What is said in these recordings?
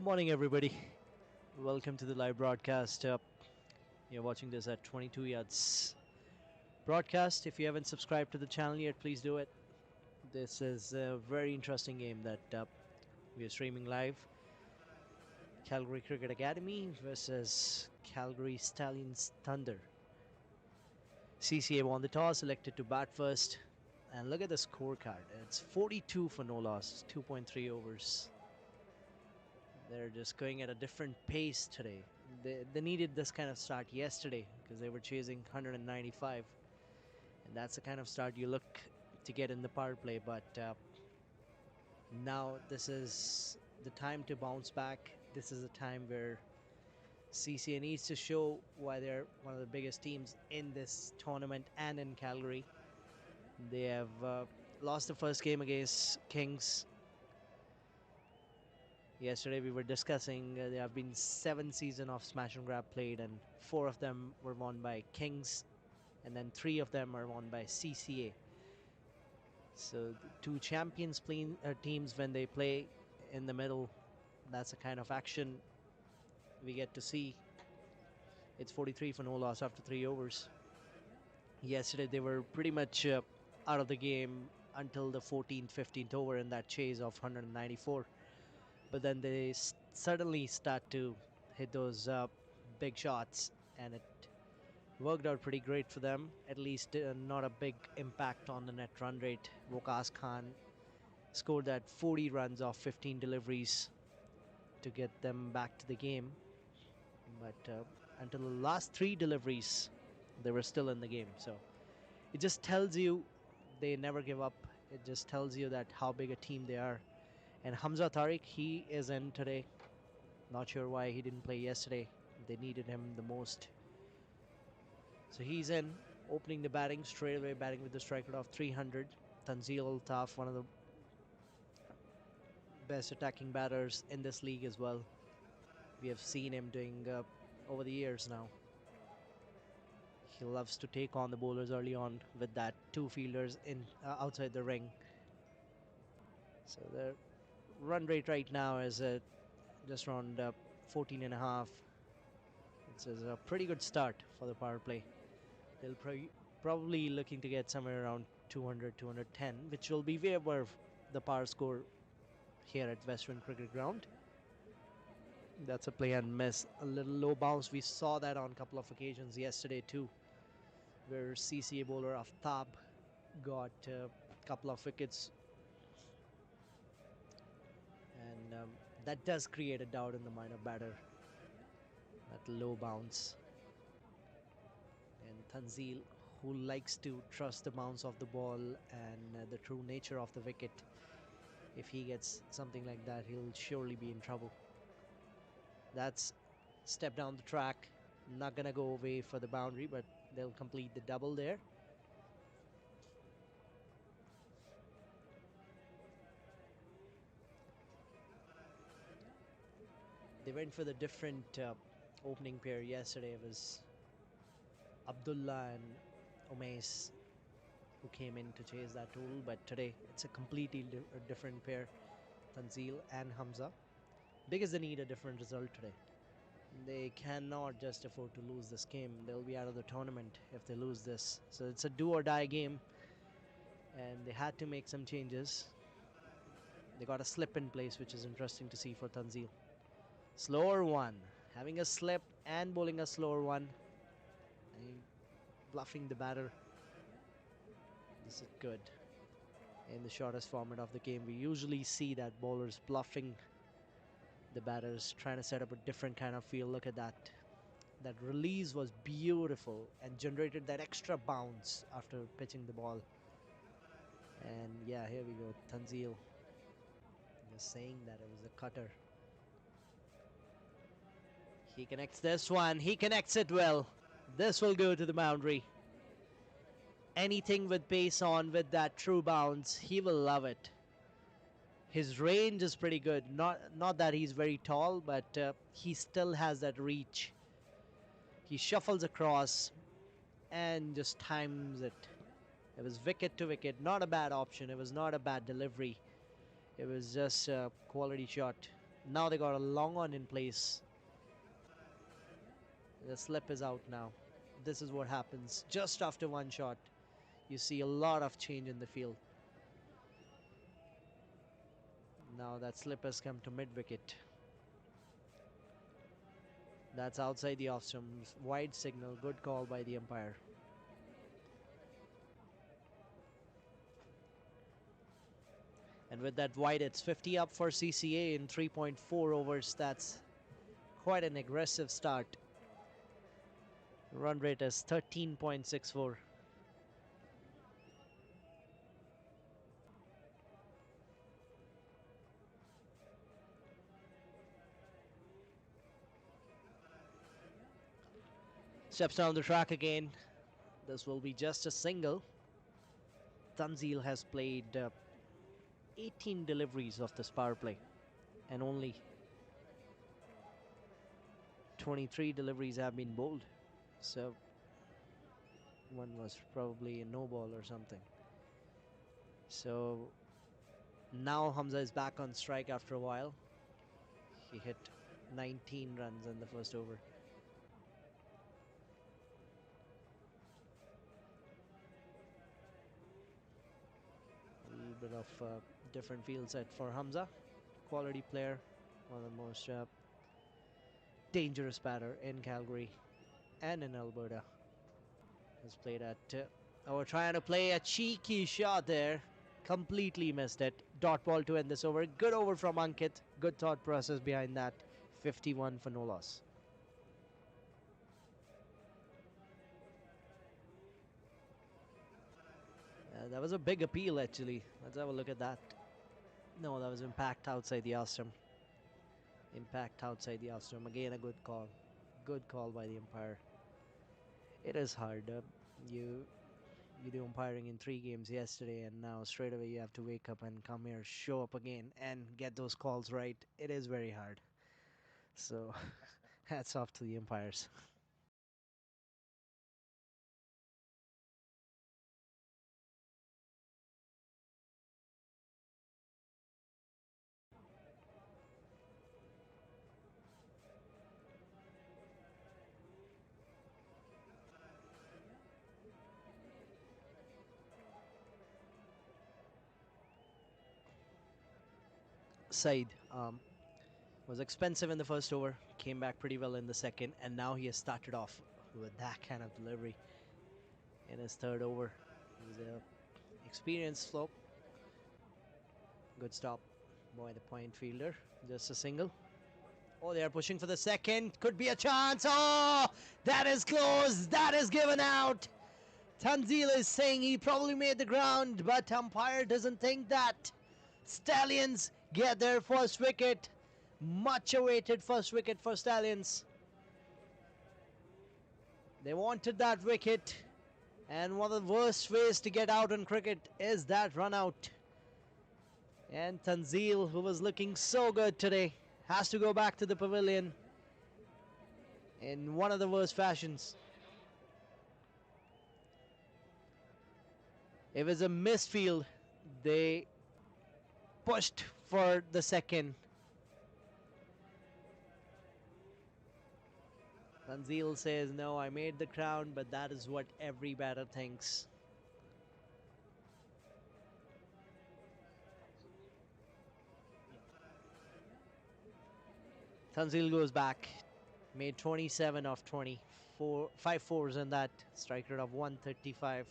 Morning, everybody. Welcome to the live broadcast. You're watching this at 22 yards broadcast. If you haven't subscribed to the channel yet, please do it. This is a very interesting game that we are streaming live. Calgary Cricket Academy versus Calgary Stallions Thunder. CCA won the toss, elected to bat first. And look at the scorecard. It's 42 for no loss, 2.3 overs. They're just going at a different pace today. They needed this kind of start yesterday because they were chasing 195. And that's the kind of start you look to get in the power play. But now this is the time to bounce back. This is a time where CCA needs to show why they're one of the biggest teams in this tournament and in Calgary. They have lost the first game against Kings. Yesterday we were discussing there have been 7 seasons of smash and grab played, and 4 of them were won by Kings, and then 3 of them are won by CCA. So the two champions teams, when they play in the middle, that's the kind of action we get to see. It's 43 for no loss after 3 overs. Yesterday they were pretty much out of the game until the 14th, 15th over in that chase of 194. But then they suddenly start to hit those big shots, and it worked out pretty great for them. At least not a big impact on the net run rate. Waqas Khan scored that 40 runs off 15 deliveries to get them back to the game. But until the last 3 deliveries, they were still in the game. So it just tells you they never give up. It just tells you that how big a team they are. And Hamza Tariq, he is in today. Not sure why he didn't play yesterday. They needed him the most. So he's in, opening the batting, straight away batting with the strike rate of 300. Tanzil Altaf, one of the best attacking batters in this league as well. We have seen him doing over the years now. He loves to take on the bowlers early on with that 2 fielders in outside the ring. So the run rate right now is just around 14 and a half. It's a pretty good start for the power play. They'll probably looking to get somewhere around 200, 210, which will be way above the power score here at Western Cricket Ground. That's a play and miss, a little low bounce. We saw that on a couple of occasions yesterday too, where CCA bowler Aftab got a couple of wickets, and that does create a doubt in the mind of batter. That low bounce. And Tanzil, who likes to trust the bounce of the ball and the true nature of the wicket, if he gets something like that, he'll surely be in trouble. That's step down the track, not gonna go away for the boundary, but they'll complete the double there. They went for the different opening pair yesterday. It was Abdullah and Omais who came in to chase that total, but today it's a completely different pair, Tanzil and Hamza, because they need a different result today. They cannot just afford to lose this game. They'll be out of the tournament if they lose this. So it's a do or die game, and they had to make some changes. They got a slip in place, which is interesting to see for Tanzil. Slower one, having a slip and bowling a slower one, and bluffing the batter. This is good. In the shortest format of the game, we usually see that bowlers bluffing the batters, trying to set up a different kind of feel. Look at that. That release was beautiful and generated that extra bounce after pitching the ball. And yeah, here we go. Tanzil just saying that it was a cutter. He connects this one. He connects it well. This will go to the boundary. Anything with pace on, with that true bounce, he will love it. His range is pretty good. Not that he's very tall, but he still has that reach. He shuffles across and just times it. It was wicket to wicket. Not a bad option. It was not a bad delivery. It was just a quality shot. Now they got a long on in place. The slip is out now. This is what happens just after one shot. You see a lot of change in the field. Now that slip has come to mid wicket. That's outside the off stumps. Wide signal. Good call by the umpire. And with that wide, it's 50 up for CCA in 3.4 overs. That's quite an aggressive start. Run rate is 13.64. Steps down the track again. This will be just a single. Tanzil has played 18 deliveries of this power play and only 23 deliveries have been bowled. So one was probably a no ball or something. So now Hamza is back on strike after a while. He hit 19 runs in the first over. A little bit of different field set for Hamza. Quality player, one of the most dangerous batter in Calgary and in Alberta. Has played at. Oh, trying to play a cheeky shot there. Completely missed it. Dot ball to end this over. Good over from Ankit. Good thought process behind that. 51 for no loss. That was a big appeal actually. Let's have a look at that. No, that was impact outside the Ostrom. Impact outside the Ostrom. Again, a good call. Good call by the umpire. It is hard. You do umpiring in 3 games yesterday, and now straight away you have to wake up and come here, show up again, and get those calls right. It is very hard. So, hats off to the umpires. Said was expensive in the first over, came back pretty well in the second, and now he has started off with that kind of delivery in his third over. He's a experienced slope. Good stop by the point fielder. Just a single. Oh, they are pushing for the second. Could be a chance. Oh, that is close. That is given out. Tanzil is saying he probably made the ground, but umpire doesn't think that. Stallions get their first wicket. Much awaited first wicket for Stallions. They wanted that wicket, and one of the worst ways to get out in cricket is that run out. And Tanzil, who was looking so good today, has to go back to the pavilion in one of the worst fashions. It was a missed field. They pushed for the second. Tanzil says, no, I made the crown, but that is what every batter thinks. Tanzil goes back, made 27 of 20, 5 fours in that, strike rate of 135.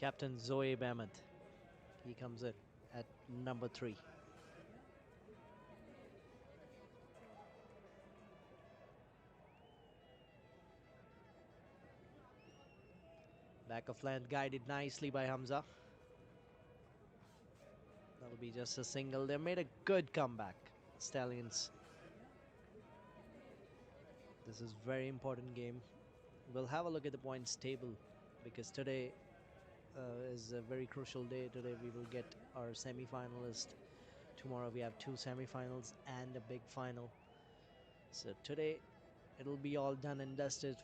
Captain Zoe Ahmed. He comes in at number 3. Back of land guided nicely by Hamza. That'll be just a single. They made a good comeback, Stallions. This is very important game. We'll have a look at the points table because today is a very crucial day. Today we will get our semi-finalist. Tomorrow we have 2 semi-finals and a big final. So today it'll be all done and dusted.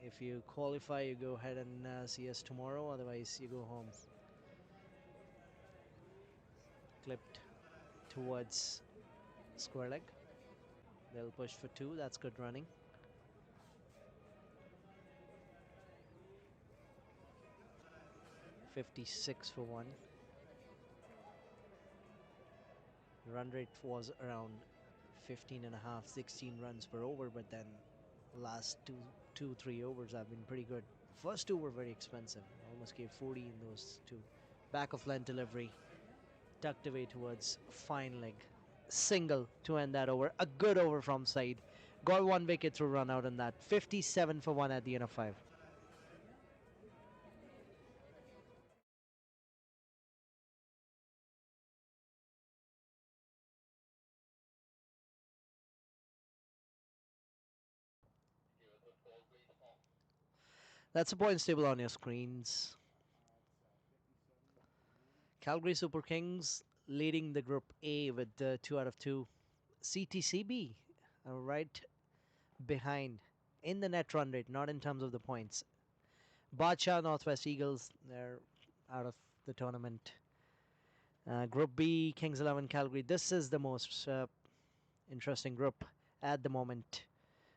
If you qualify, you go ahead and see us tomorrow. Otherwise, you go home. Clipped towards square leg. They'll push for 2. That's good running. .56 for 1. Run rate was around 15 and a half, 16 runs per over, but then last 3 overs have been pretty good. First 2 were very expensive. Almost gave 40 in those 2. Back of length delivery, tucked away towards fine leg. Single to end that over. A good over from Saeed. Got 1 wicket through run out in that. 57 for 1 at the end of 5. That's the points table on your screens. Calgary Super Kings leading the Group A with 2 out of 2. CTCB right behind in the net run rate, not in terms of the points. Badshah Northwest Eagles, they're out of the tournament. Group B, Kings 11 Calgary. This is the most interesting group at the moment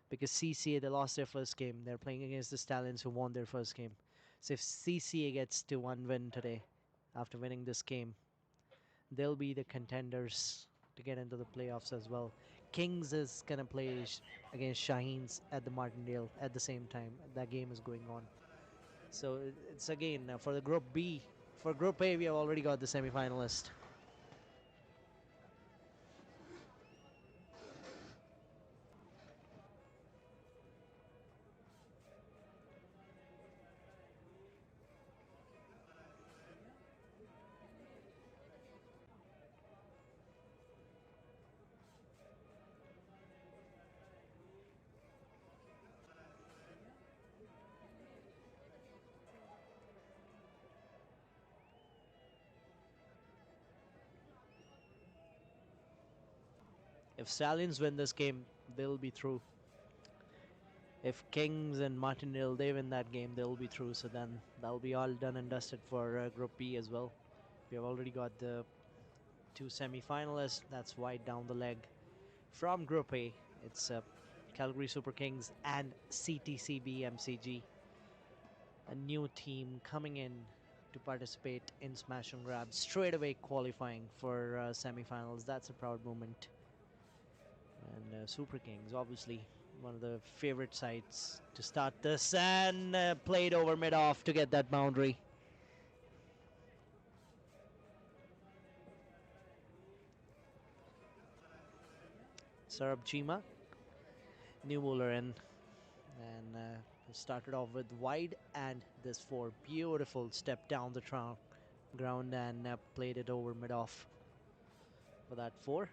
because CCA, they lost their first game. They're playing against the Stallions who won their first game. So if CCA gets to 1 win today after winning this game, they'll be the contenders to get into the playoffs as well. Kings is going to play against Shaheens at the Martindale at the same time. That game is going on. So it's again for the Group B. For Group A, we have already got the semi-finalist. If Stallions win this game, they'll be through. If Kings and Martindale, they win that game, they'll be through. So then that'll be all done and dusted for Group B as well. We have already got the 2 semi-finalists. That's wide down the leg. From Group A, it's Calgary Super Kings and CTCB MCG. A new team coming in to participate in Smash and Grab, straight away qualifying for semi-finals. That's a proud moment. And Super Kings, obviously one of the favorite sides to start this, and played over mid-off to get that boundary. Sarab Chima, new bowler in, and started off with wide, and this 4 beautiful step down the ground and played it over mid-off for that 4.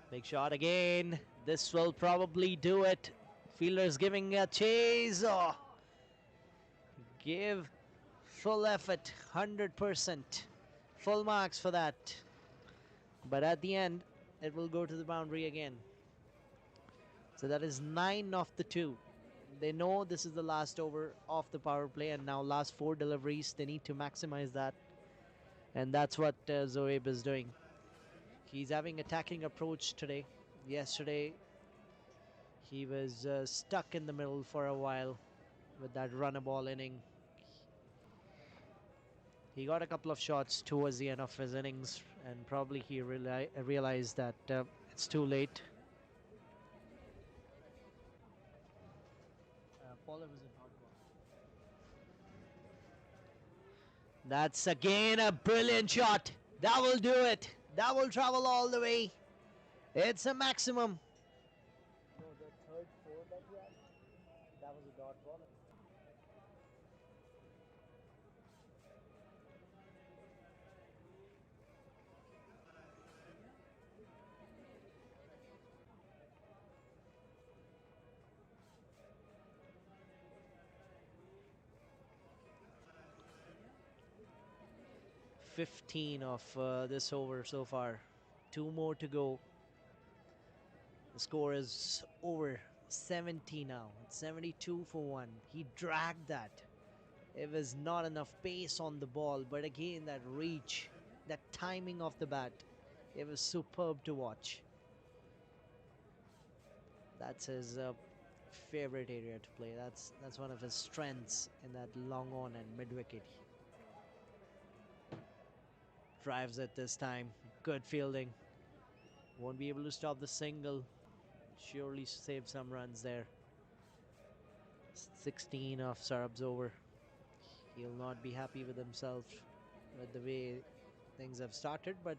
Big shot again. This will probably do it. Fielder's giving a chase. Oh. Give full effort, 100%. Full marks for that. But at the end, it will go to the boundary again. So that is 9 of the 2. They know this is the last over of the power play, and now last 4 deliveries, they need to maximize that. And that's what Zoeb is doing. He's having attacking approach today. Yesterday, he was stuck in the middle for a while with that run a ball inning. He got a couple of shots towards the end of his innings, and probably he realized that it's too late. Pollard was a dot ball. That's again a brilliant shot. That will do it. That will travel all the way. It's a maximum. No, the third four that you added, that was a dot ball. 15 of this over so far. Two more to go. The score is over 70 now. It's 72 for 1. He dragged that. It was not enough pace on the ball, but again, that reach, that timing of the bat, it was superb to watch. That's his favorite area to play. That's one of his strengths in that long on and mid wicket. Drives it this time. Good fielding. Won't be able to stop the single. Surely save some runs there. 16 of Sarab's over. He'll not be happy with himself with the way things have started, but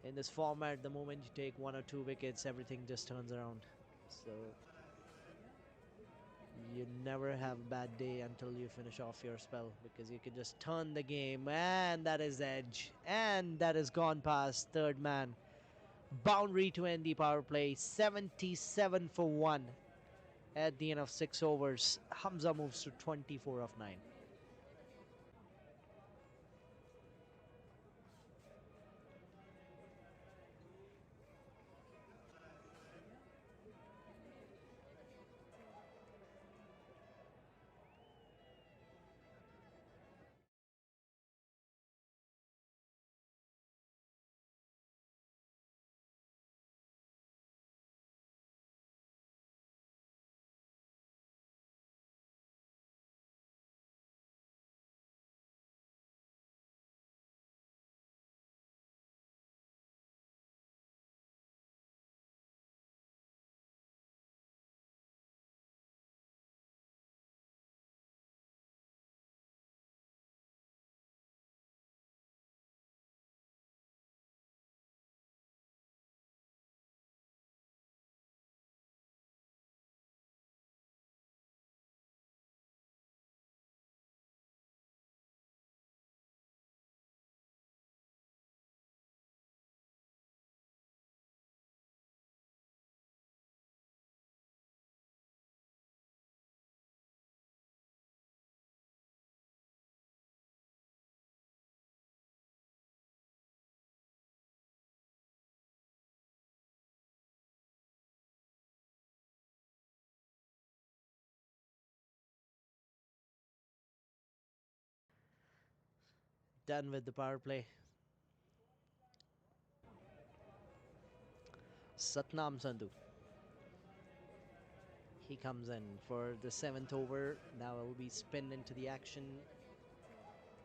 in this format, the moment you take one or two wickets, everything just turns around. So you never have a bad day until you finish off your spell, because you can just turn the game, and that is edge, and that has gone past third man. Boundary to end the power play. 77 for 1 at the end of 6 overs. Hamza moves to 24 of 9. Done with the power play. Satnam Sandhu. He comes in for the 7th over. Now it will be spin into the action.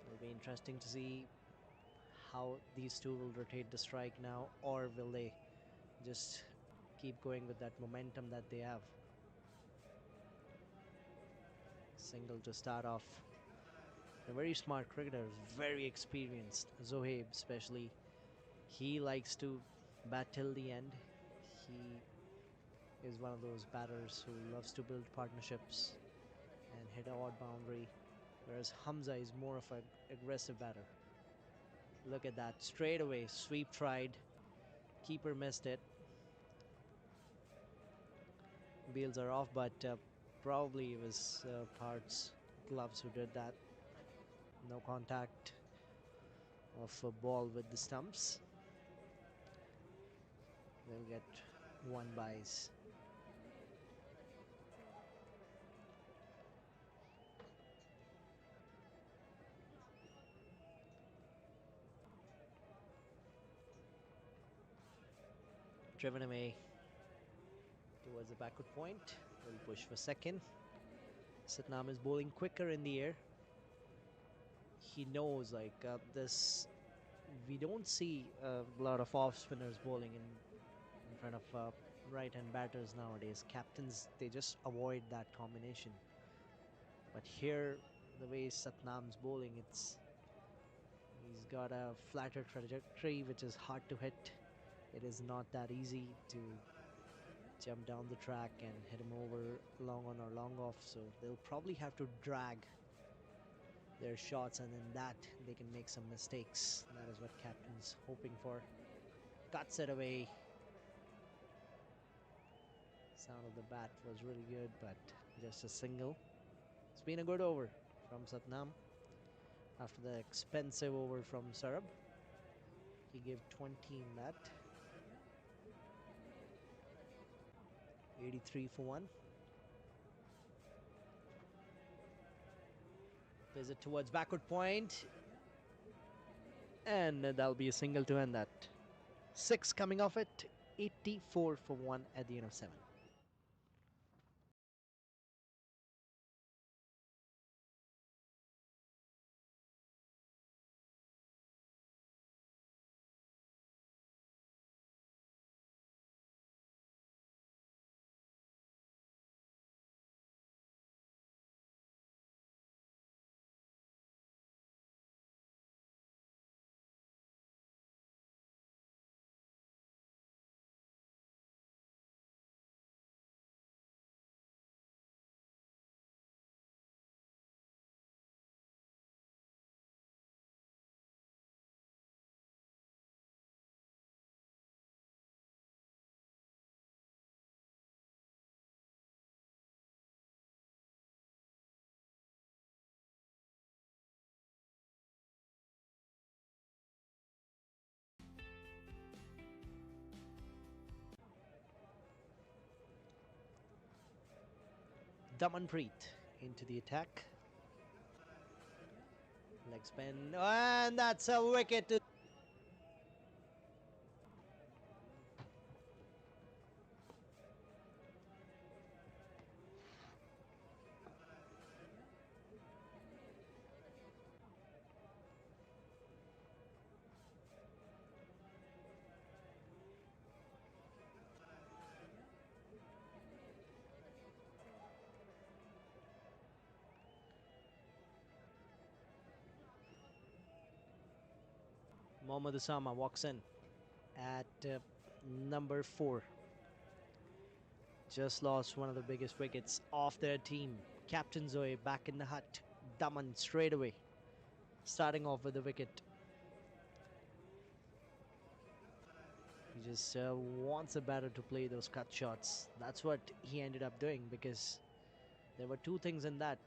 It'll be interesting to see how these two will rotate the strike now, or will they just keep going with that momentum that they have. Single to start off. A very smart cricketer, very experienced. Zohaib especially. He likes to bat till the end. He is one of those batters who loves to build partnerships and hit a odd boundary, whereas Hamza is more of an aggressive batter. Look at that, straight away, sweep tried, keeper missed it. Beals are off, but probably it was Parts gloves who did that. No contact of a ball with the stumps. They'll get one byes. Driven away towards the backward point. They'll push for second. Satnam is bowling quicker in the air. he knows like this. We don't see a lot of off spinners bowling in front of right hand batters nowadays. Captains, they just avoid that combination. But here, the way Satnam's bowling, he's got a flatter trajectory which is hard to hit. It is not that easy to jump down the track and hit him over long on or long off. So they'll probably have to drag their shots, and in that they can make some mistakes. That is what captain's hoping for. Cuts it away. Sound of the bat was really good, but just a single. It's been a good over from Satnam. After the expensive over from Sarab, he gave 20 in that. 83 for 1. Plays it towards backward point, and that'll be a single to end that. 6 coming off it. 84 for 1 at the end of 7. Damanpreet into the attack. Leg spin, and that's a wicket. Mohammad Usama walks in at number 4. Just lost one of the biggest wickets of their team. Captain Zoe back in the hut. Daman straight away, starting off with the wicket. He just wants a batter to play those cut shots. That's what he ended up doing, because there were two things in that.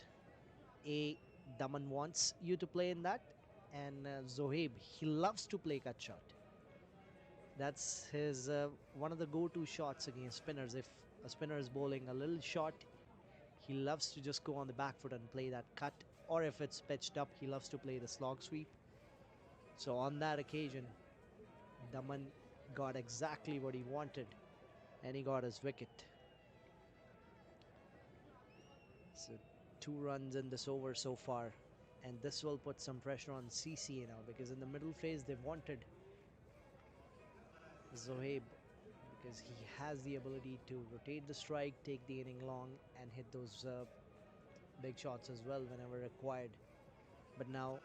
A, Daman wants you to play in that, and Zohaib, he loves to play cut shot. That's his one of the go-to shots against spinners. If a spinner is bowling a little short, he loves to just go on the back foot and play that cut. Or if it's pitched up, he loves to play the slog sweep. So on that occasion, Daman got exactly what he wanted, and he got his wicket. So 2 runs in this over so far, and this will put some pressure on CCA now, because in the middle phase they wanted Zohaib, because he has the ability to rotate the strike, take the inning long, and hit those big shots as well whenever required. But now,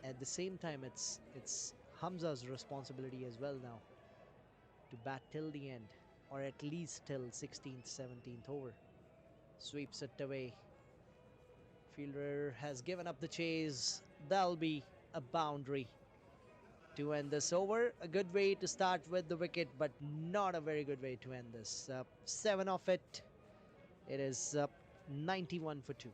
at the same time, it's Hamza's responsibility as well now to bat till the end, or at least till 16th, 17th over. Sweeps it away. Fielder has given up the chase. That'll be a boundary to end this over. A good way to start with the wicket, but not a very good way to end this. 7 off it. It is 91 for 2.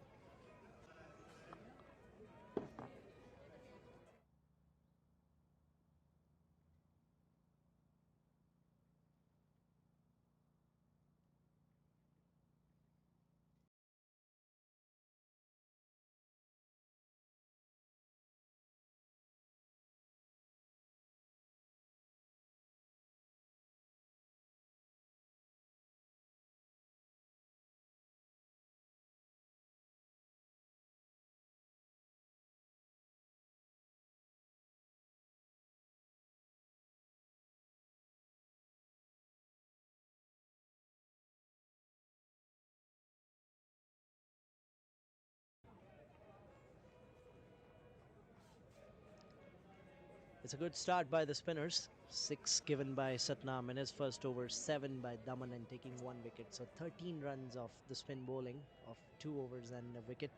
It's a good start by the spinners. 6 given by Satnam in his first over, 7 by Daman and taking 1 wicket. So 13 runs off the spin bowling of 2 overs and a wicket.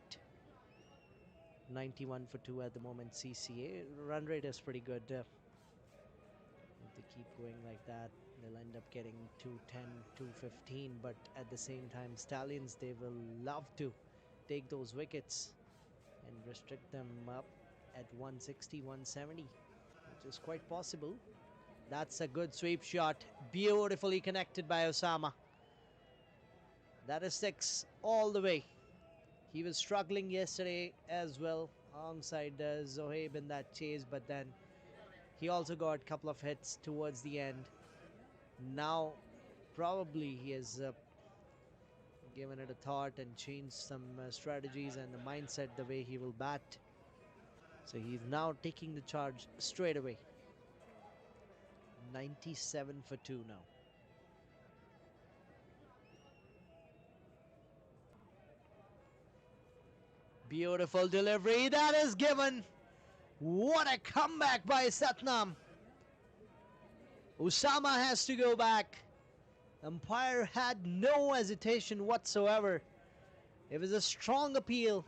91 for 2 at the moment. CCA run rate is pretty good. If they keep going like that, they'll end up getting 210, 215. But at the same time, Stallions, they will love to take those wickets and restrict them up at 160, 170, which is quite possible. That's a good sweep shot. Beautifully connected by Osama. That is 6 all the way. He was struggling yesterday as well alongside Zohaib in that chase, but then he also got a couple of hits towards the end. Now, probably he has given it a thought and changed some strategies and the mindset the way he will bat. So he's now taking the charge straight away. 97 for 2 now. Beautiful delivery. That is given. What a comeback by Satnam. Osama has to go back. Umpire had no hesitation whatsoever. It was a strong appeal.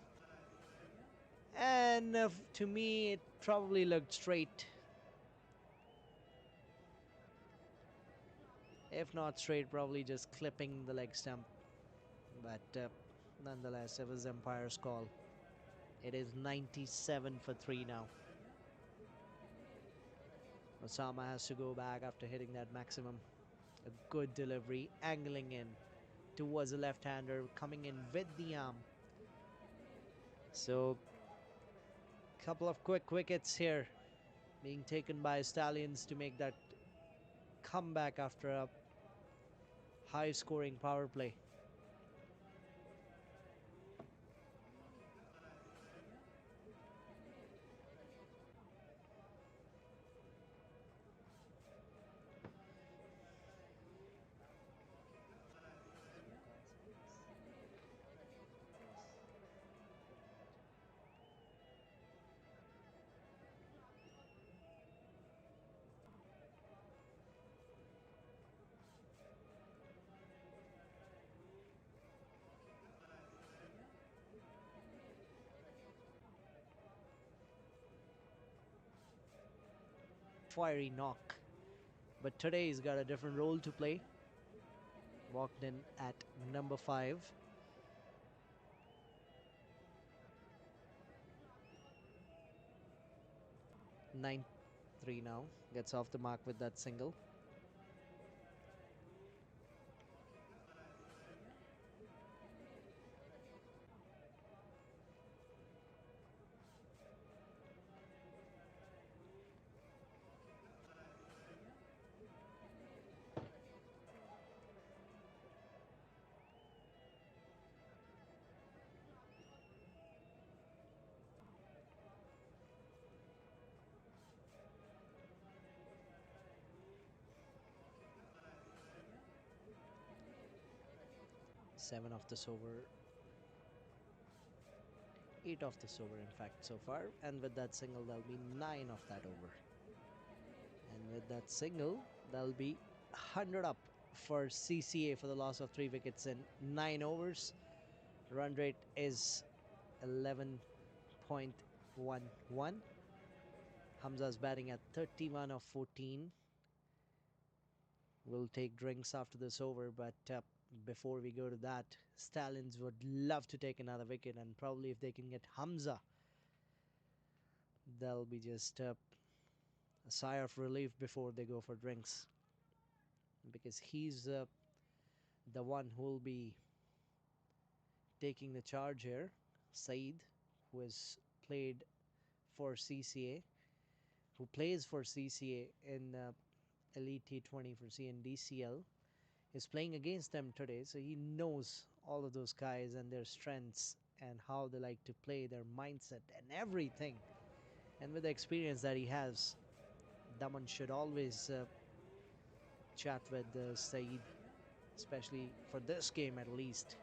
And to me, it probably looked straight. If not straight, probably just clipping the leg stump. But nonetheless, it was umpire's call. It is 97 for 3 now. Osama has to go back after hitting that maximum. A good delivery, angling in towards the left-hander, coming in with the arm. So, couple of quick wickets here being taken by Stallions to make that comeback after a high-scoring power play. Fiery knock. But today he's got a different role to play. Walked in at number 5. 9-3 now. Gets off the mark with that single. Seven of this over. 8 of this over, in fact, so far. And with that single, there'll be 9 of that over. And with that single, there'll be 100 up for CCA for the loss of 3 wickets in 9 overs. Run rate is 11.11. Hamza's batting at 31 of 14. We'll take drinks after this over, but before we go to that, Stallions would love to take another wicket, and probably if they can get Hamza, they'll be just a sigh of relief before they go for drinks, because he's the one who will be taking the charge here. Saeed, who has played for CCA, who plays for CCA in Elite T20 for CNDCL, is playing against them today, so he knows all of those guys and their strengths and how they like to play, their mindset and everything. And with the experience that he has, Daman should always chat with Saeed, especially for this game at least.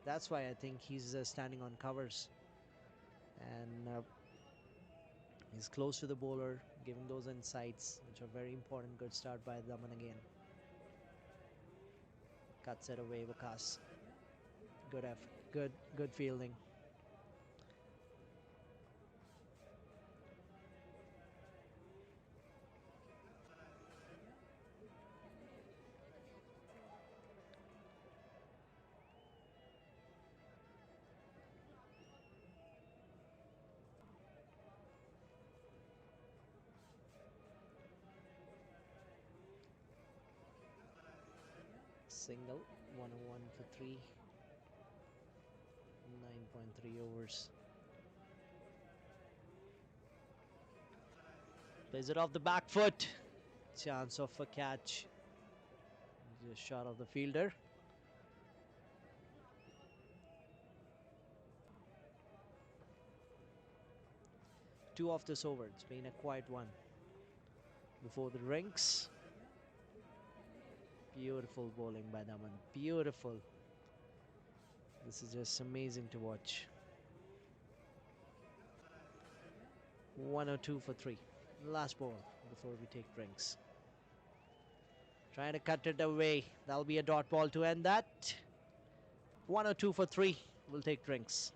That's why I think he's standing on covers. And He's close to the bowler, giving those insights, which are very important. Good start by Daman again. Cuts it away, Wakas. Good effort. Good fielding. Single, 101 for 3. 9.3 overs. Plays it off the back foot. Chance of a catch. Just shot of the fielder. Two off this over. It's been a quiet one. Before the rings. Beautiful bowling by Daman. Beautiful. This is just amazing to watch. 102 for 3. Last ball before we take drinks. Trying to cut it away. That'll be a dot ball to end that. 102 for 3. We'll take drinks.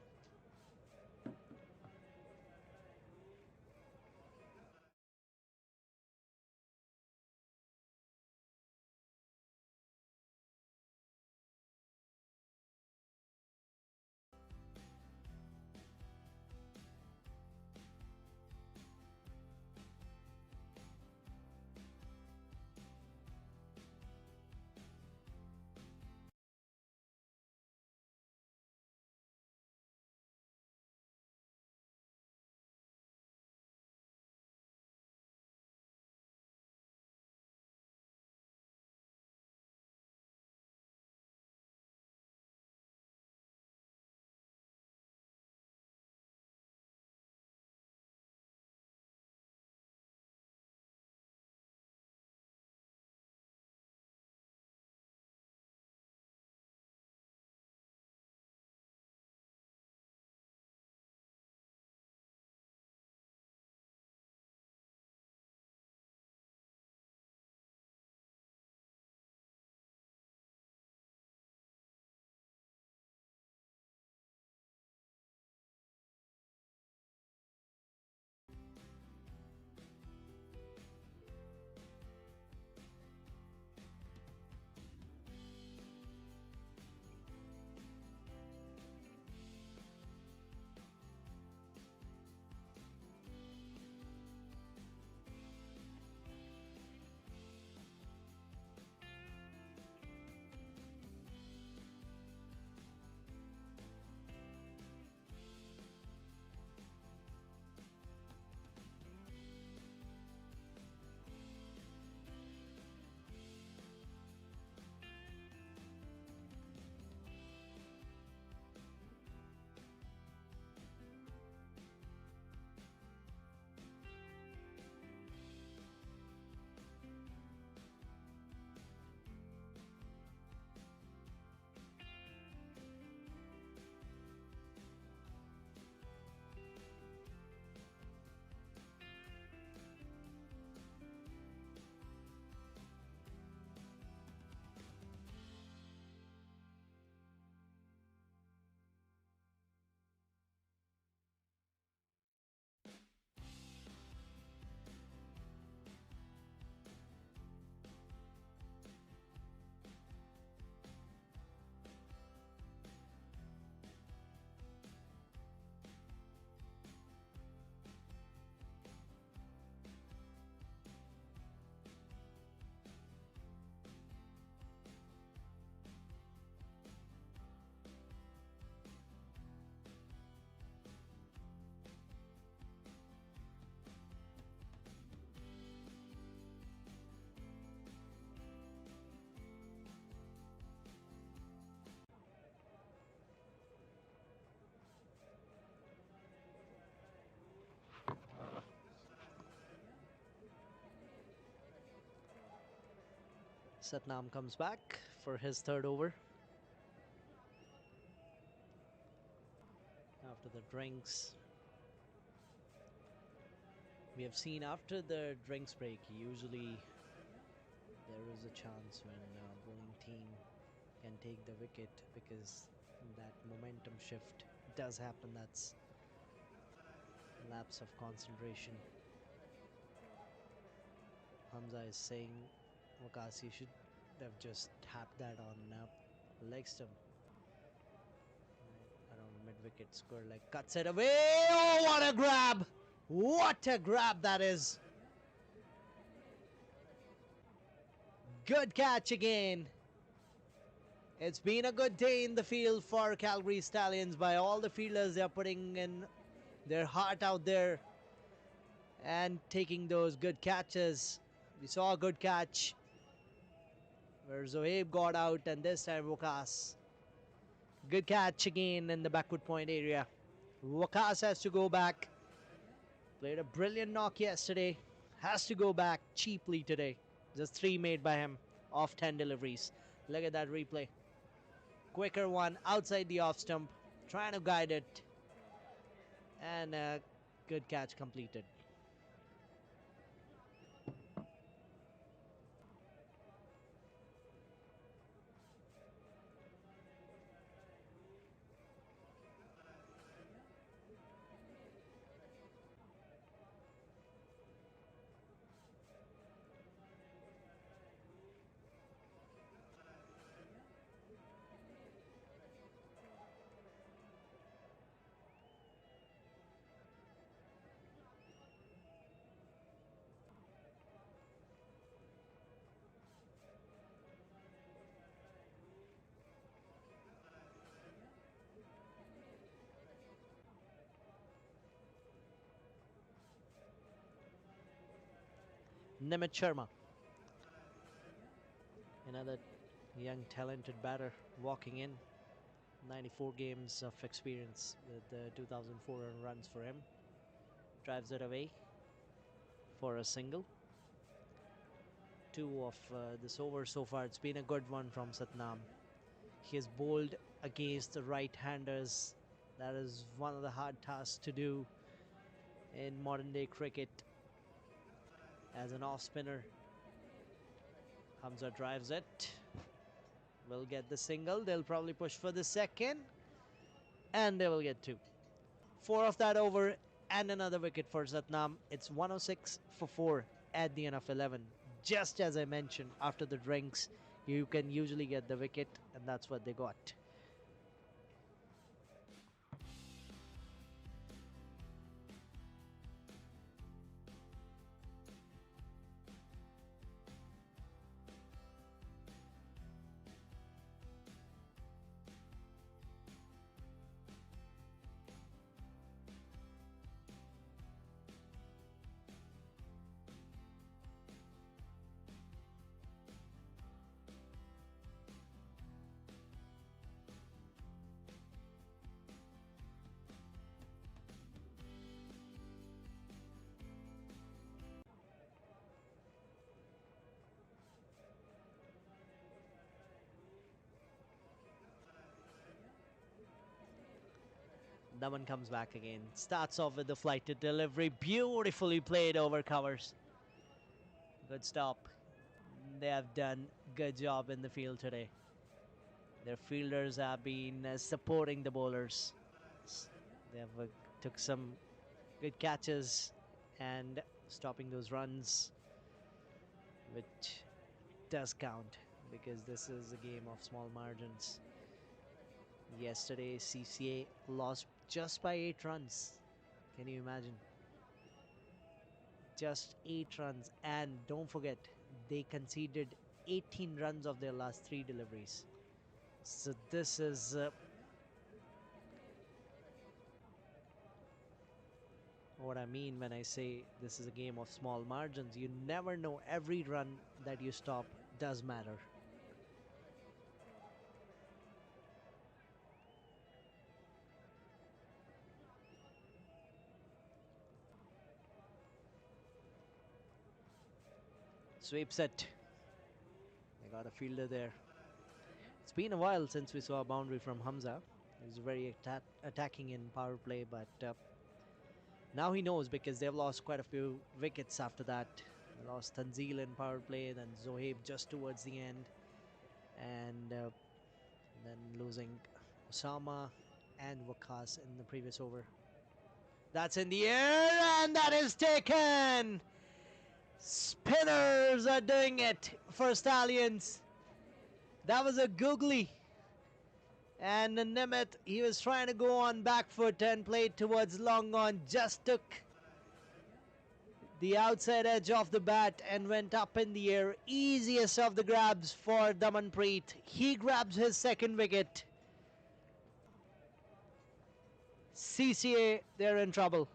Satnam comes back for his third over. After the drinks. We have seen after the drinks break, usually there is a chance when bowling team can take the wicket because that momentum shift does happen. That's lapse of concentration. Hamza is saying Waqas, you should have just tapped that on leg stump. Around mid wicket, square leg, cuts it away. Oh, what a grab! What a grab that is! Good catch again. It's been a good day in the field for Calgary Stallions by all the fielders. They're putting in their heart out there and taking those good catches. We saw a good catch where Zohaib got out, and this time Waqas. Good catch again in the backward point area. Waqas has to go back. Played a brilliant knock yesterday. Has to go back cheaply today. Just 3 made by him off 10 deliveries. Look at that replay. Quicker one outside the off stump. Trying to guide it. And a good catch completed. Nimit Sharma, another young talented batter walking in. 94 games of experience with 2004 runs for him. Drives it away for a single. 2 of this over so far. It's been a good one from Satnam. He has bowled against the right-handers. That is one of the hard tasks to do in modern day cricket. As an off spinner, Hamza drives it. Will get the single. They'll probably push for the second. And they will get 2. 4 of that over and another wicket for Satnam. It's 106 for 4 at the end of 11. Just as I mentioned, after the drinks, you can usually get the wicket, and that's what they got. Daman comes back again. Starts off with the flighted delivery. Beautifully played over covers. Good stop. They have done good job in the field today. Their fielders have been supporting the bowlers. They have took some good catches and stopping those runs, which does count because this is a game of small margins. Yesterday, CCA lost just by 8 runs. Can you imagine? Just 8 runs, and don't forget, they conceded 18 runs of their last 3 deliveries. So this is what I mean when I say this is a game of small margins. You never know. Every run that you stop does matter. Sweeps it. They got a fielder there. It's been a while since we saw a boundary from Hamza. He was very attacking in power play, but Now he knows because they've lost quite a few wickets after that. They lost Tanzil in power play, then Zohaib just towards the end, and then losing Osama and Wakas in the previous over. That's in the air, and that is taken! Spinners are doing it for Stallions. That was a googly. And Nimit, he was trying to go on back foot and played towards long on, just took the outside edge of the bat and went up in the air. Easiest of the grabs for Damanpreet. He grabs his second wicket. CCA, they're in trouble.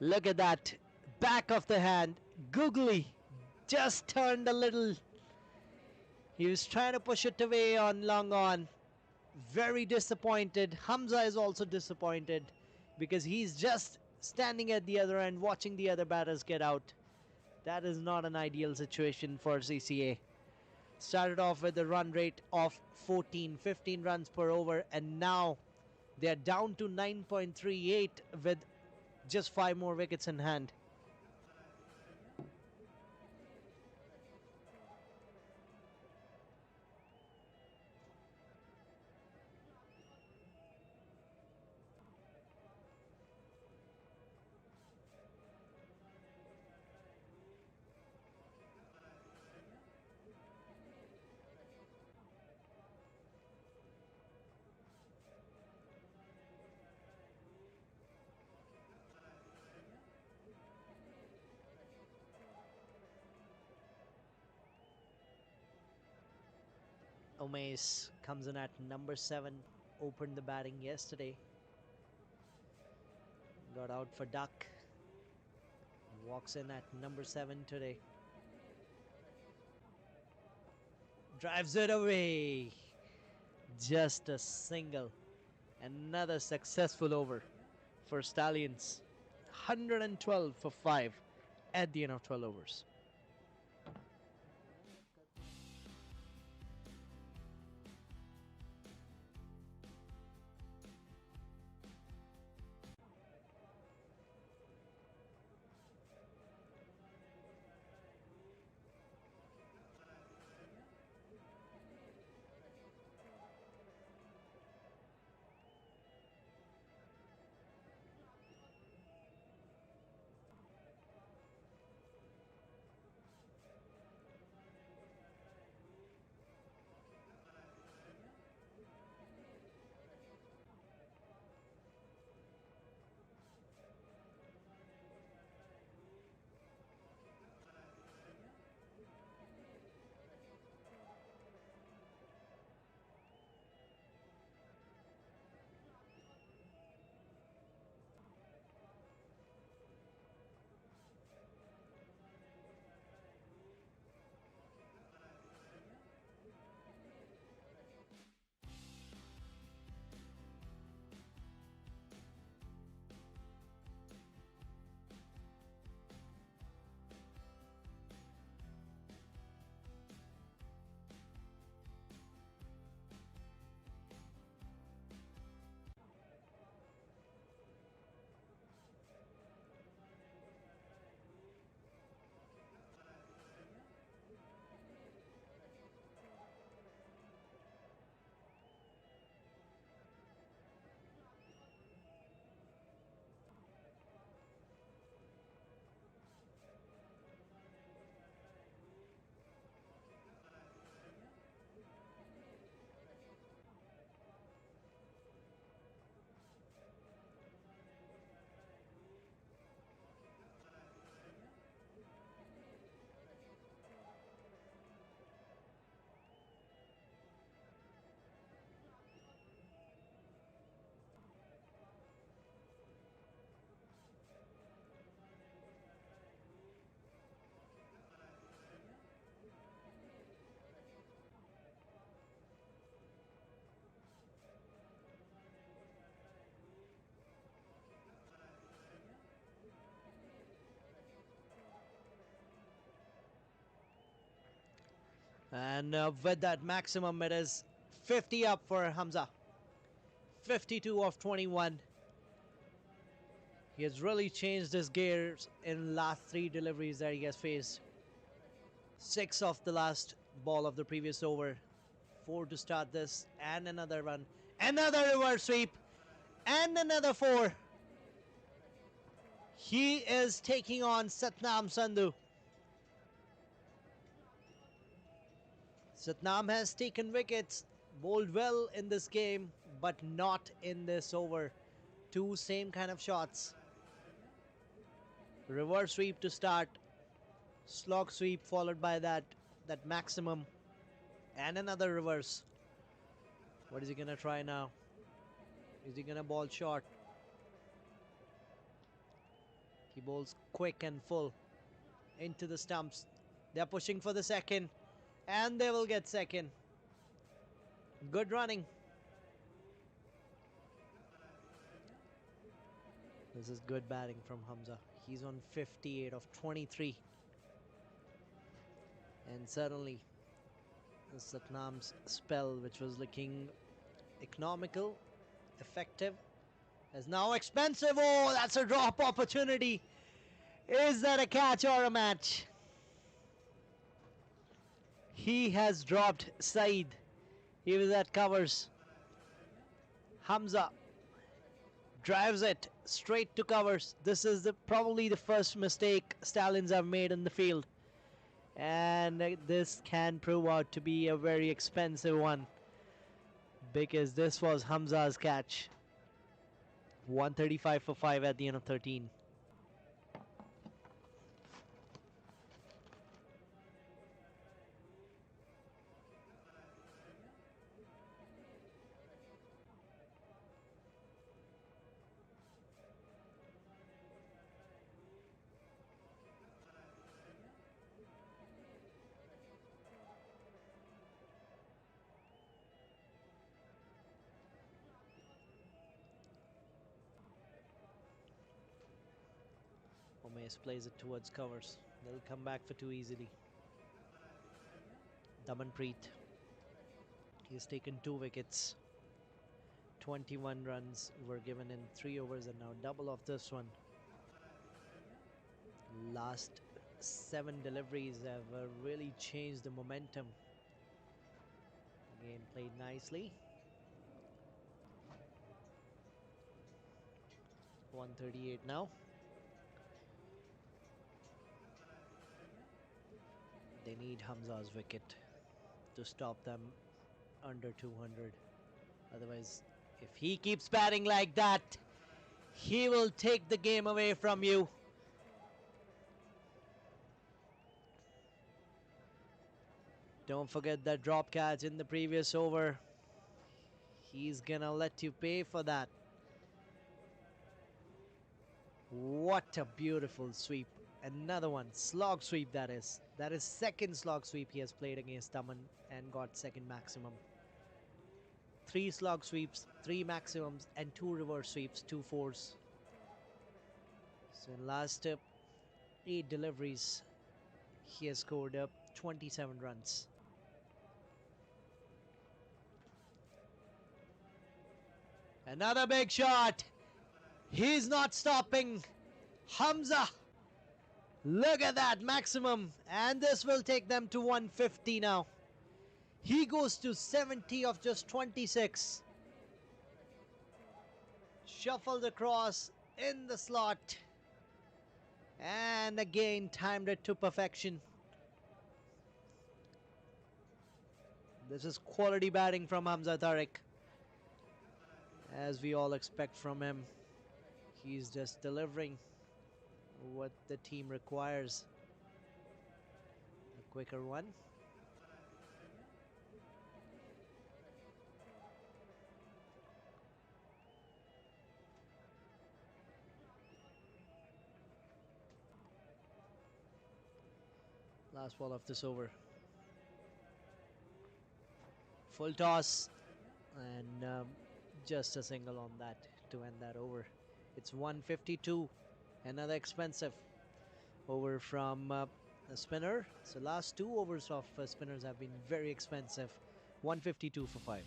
Look at that. Back of the hand. Googly just turned a little. He was trying to push it away on long on. Very disappointed. Hamza is also disappointed because he's just standing at the other end watching the other batters get out. That is not an ideal situation for CCA. Started off with a run rate of 14, 15 runs per over, and now they're down to 9.38 with just 5 more wickets in hand. Umesh comes in at number 7, opened the batting yesterday. Got out for duck. Walks in at number 7 today. Drives it away. Just a single. Another successful over for Stallions. 112 for 5 at the end of 12 overs. And with that maximum, it is 50 up for Hamza. 52 of 21. He has really changed his gears in last 3 deliveries that he has faced. 6 off the last ball of the previous over. 4 to start this, and another one. Another reverse sweep, and another 4. He is taking on Satnam Sandhu. Satnam has taken wickets, bowled well in this game, but not in this over. 2 same kind of shots. Reverse sweep to start, slog sweep followed by that maximum, and another reverse. What is he gonna try now? Is he gonna bowl short? He bowls quick and full into the stumps. They're pushing for the second, and they will get second. Good running. This is good batting from Hamza. He's on 58 of 23. And suddenly, Satnam's spell, which was looking economical, effective, is now expensive. Oh, that's a drop opportunity. Is that a catch or a match? He has dropped Saeed. He was at covers. Hamza drives it straight to covers. This is probably the first mistake Stallions have made in the field. And this can prove out to be a very expensive one, because this was Hamza's catch. 135 for 5 at the end of 13. Umesh plays it towards covers. They'll come back for 2 easily. Damanpreet. He's taken 2 wickets. 21 runs were given in 3 overs, and now double of this one. Last 7 deliveries have really changed the momentum. Again, played nicely. 138 now. They need Hamza's wicket to stop them under 200. Otherwise, if he keeps batting like that, he will take the game away from you. Don't forget that drop catch in the previous over. He's gonna let you pay for that. What a beautiful sweep. Another one, slog sweep that is. That is second slog sweep he has played against Daman and got second maximum. 3 slog sweeps, 3 maximums, and 2 reverse sweeps, 2 fours. So in last 8 deliveries, he has scored 27 runs. Another big shot. He's not stopping. Hamza. Look at that maximum. And this will take them to 150 now. He goes to 70 of just 26. Shuffled across in the slot. And again timed it to perfection. This is quality batting from Hamza Tariq, as we all expect from him. He's just delivering what the team requires. A quicker one. Last ball of this over. Full toss, and just a single on that to end that over. It's 152. Another expensive over from the spinner. So last 2 overs of spinners have been very expensive. 152 for 5.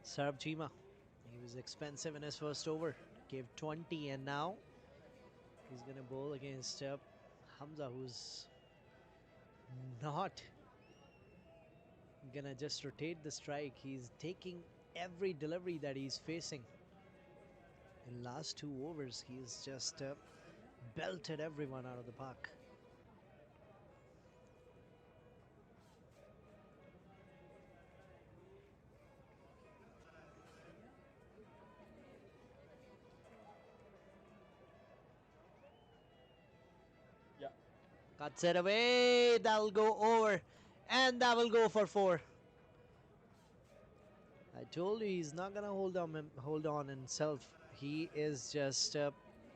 Sarab Chima. He was expensive in his first over. Gave 20 and now he's going to bowl against Hamza, who's not going to just rotate the strike. He's taking every delivery that he's facing. In last 2 overs, he's just belted everyone out of the park. Yeah. Cuts it away. That'll go over. And that will go for 4. I told you he's not gonna hold on himself. He is just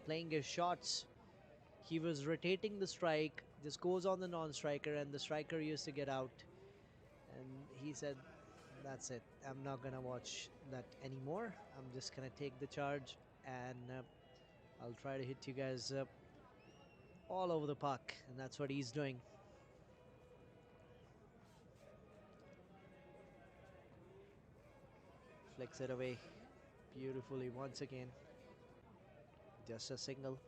playing his shots. He was rotating the strike, just goes on the non-striker, and the striker used to get out. And he said, "That's it. I'm not gonna watch that anymore. I'm just gonna take the charge, and I'll try to hit you guys all over the park." And that's what he's doing. Flicks it away beautifully once again. Just a single.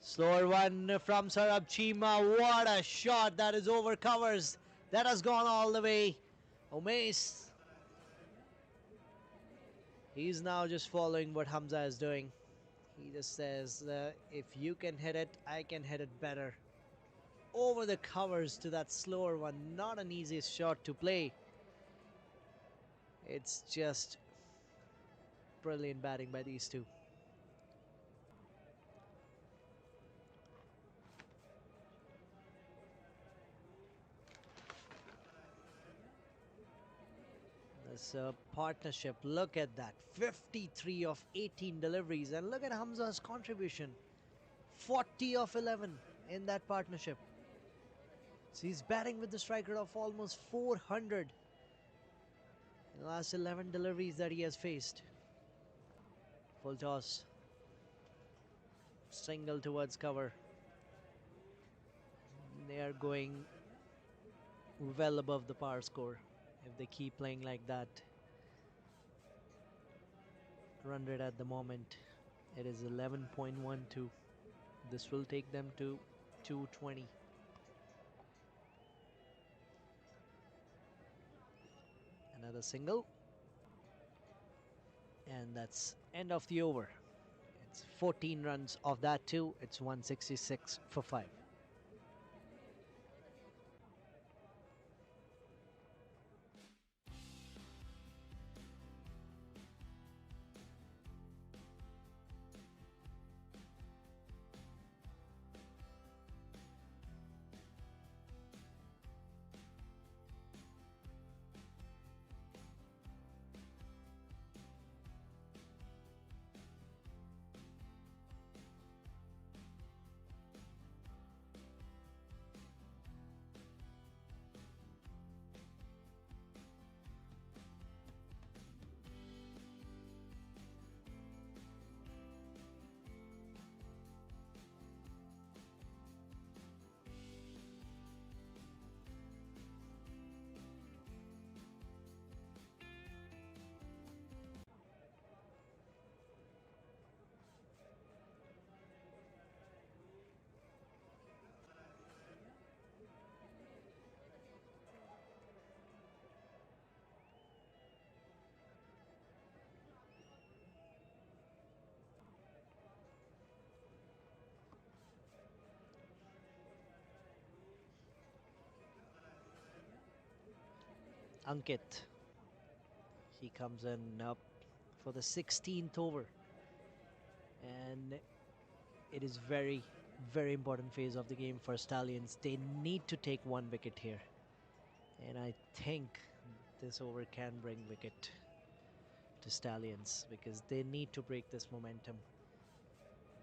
Slower one from Sarab Chima. What a shot. That is over covers. That has gone all the way. Umesh. He's now just following what Hamza is doing. He just says, if you can hit it, I can hit it better. Over the covers to that slower one. Not an easy shot to play. It's just brilliant batting by these two. This partnership, look at that. 53 of 18 deliveries. And look at Hamza's contribution. 40 of 11 in that partnership. So he's batting with the striker of almost 400 in the last 11 deliveries that he has faced. Full toss. Single towards cover. They are going well above the par score if they keep playing like that. Run rate at the moment, it is 11.12. This will take them to 220. Another single. And that's end of the over. It's 14 runs of that too. It's 166 for 5. Ankit. He comes in up for the 16th over. And it is very, very important phase of the game for Stallions. They need to take one wicket here. And I think this over can bring wicket to Stallions because they need to break this momentum.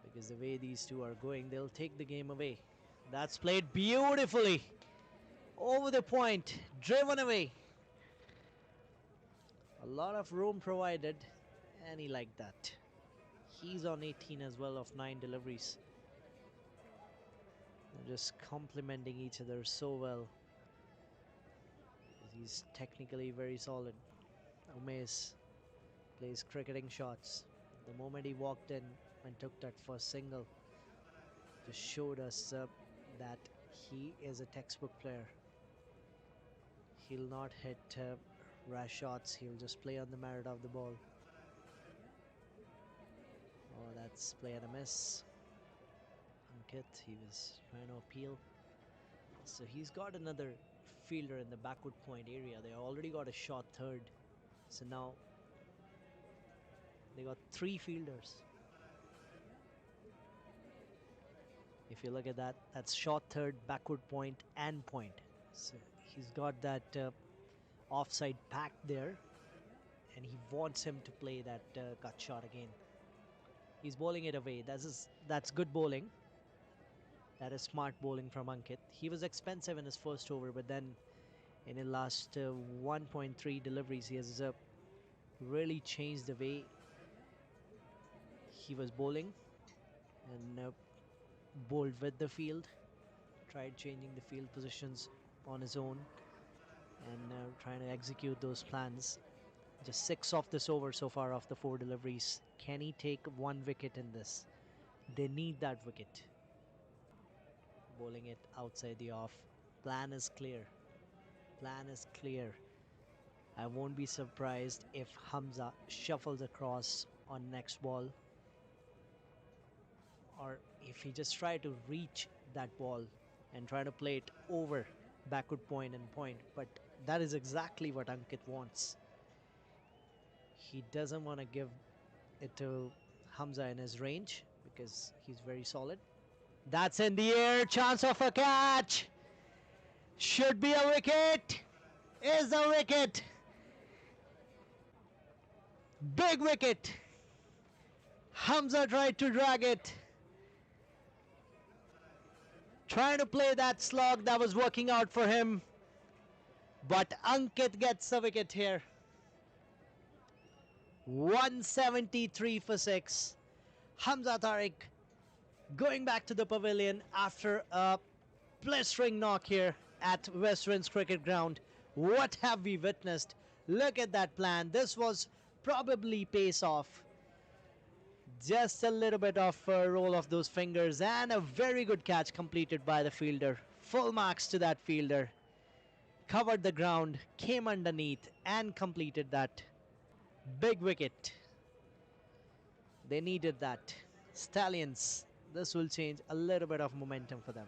Because the way these two are going, they'll take the game away. That's played beautifully. Over the point, driven away. A lot of room provided, and he liked that. He's on 18 as well of 9 deliveries. They're just complementing each other so well. He's technically very solid. Umesh plays cricketing shots. The moment he walked in and took that first single, just showed us that he is a textbook player. He'll not hit rash shots. He'll just play on the merit of the ball. Oh, that's play and a miss. Ankit, he was trying to appeal. So he's got another fielder in the backward point area. They already got a shot third. So now they got 3 fielders. If you look at that, that's shot third, backward point, and point. So he's got that offside pack there, and he wants him to play that cut shot again. He's bowling it away. That's good bowling. That is smart bowling from Ankit. He was expensive in his first over, but then in his last 1.3 deliveries, he has really changed the way he was bowling and bowled with the field. Tried changing the field positions on his own and trying to execute those plans. Just 6 off this over so far off the 4 deliveries. Can he take 1 wicket in this? They need that wicket. Bowling it outside the off. Plan is clear. Plan is clear. I won't be surprised if Hamza shuffles across on next ball, or if he just try to reach that ball and try to play it over backward point and point. But that is exactly what Ankit wants. He doesn't want to give it to Hamza in his range because he's very solid. That's in the air. Chance of a catch. Should be a wicket. Is a wicket. Big wicket. Hamza tried to drag it. Trying to play that slog that was working out for him. But Ankit gets a wicket here. 173 for 6. Hamza Tariq going back to the pavilion after a blistering knock here at Westlands Cricket Ground. What have we witnessed? Look at that plan. This was probably pace off. Just a little bit of a roll of those fingers and a very good catch completed by the fielder. Full marks to that fielder. Covered the ground, came underneath and completed that. Big wicket. They needed that. Stallions, this will change a little bit of momentum for them.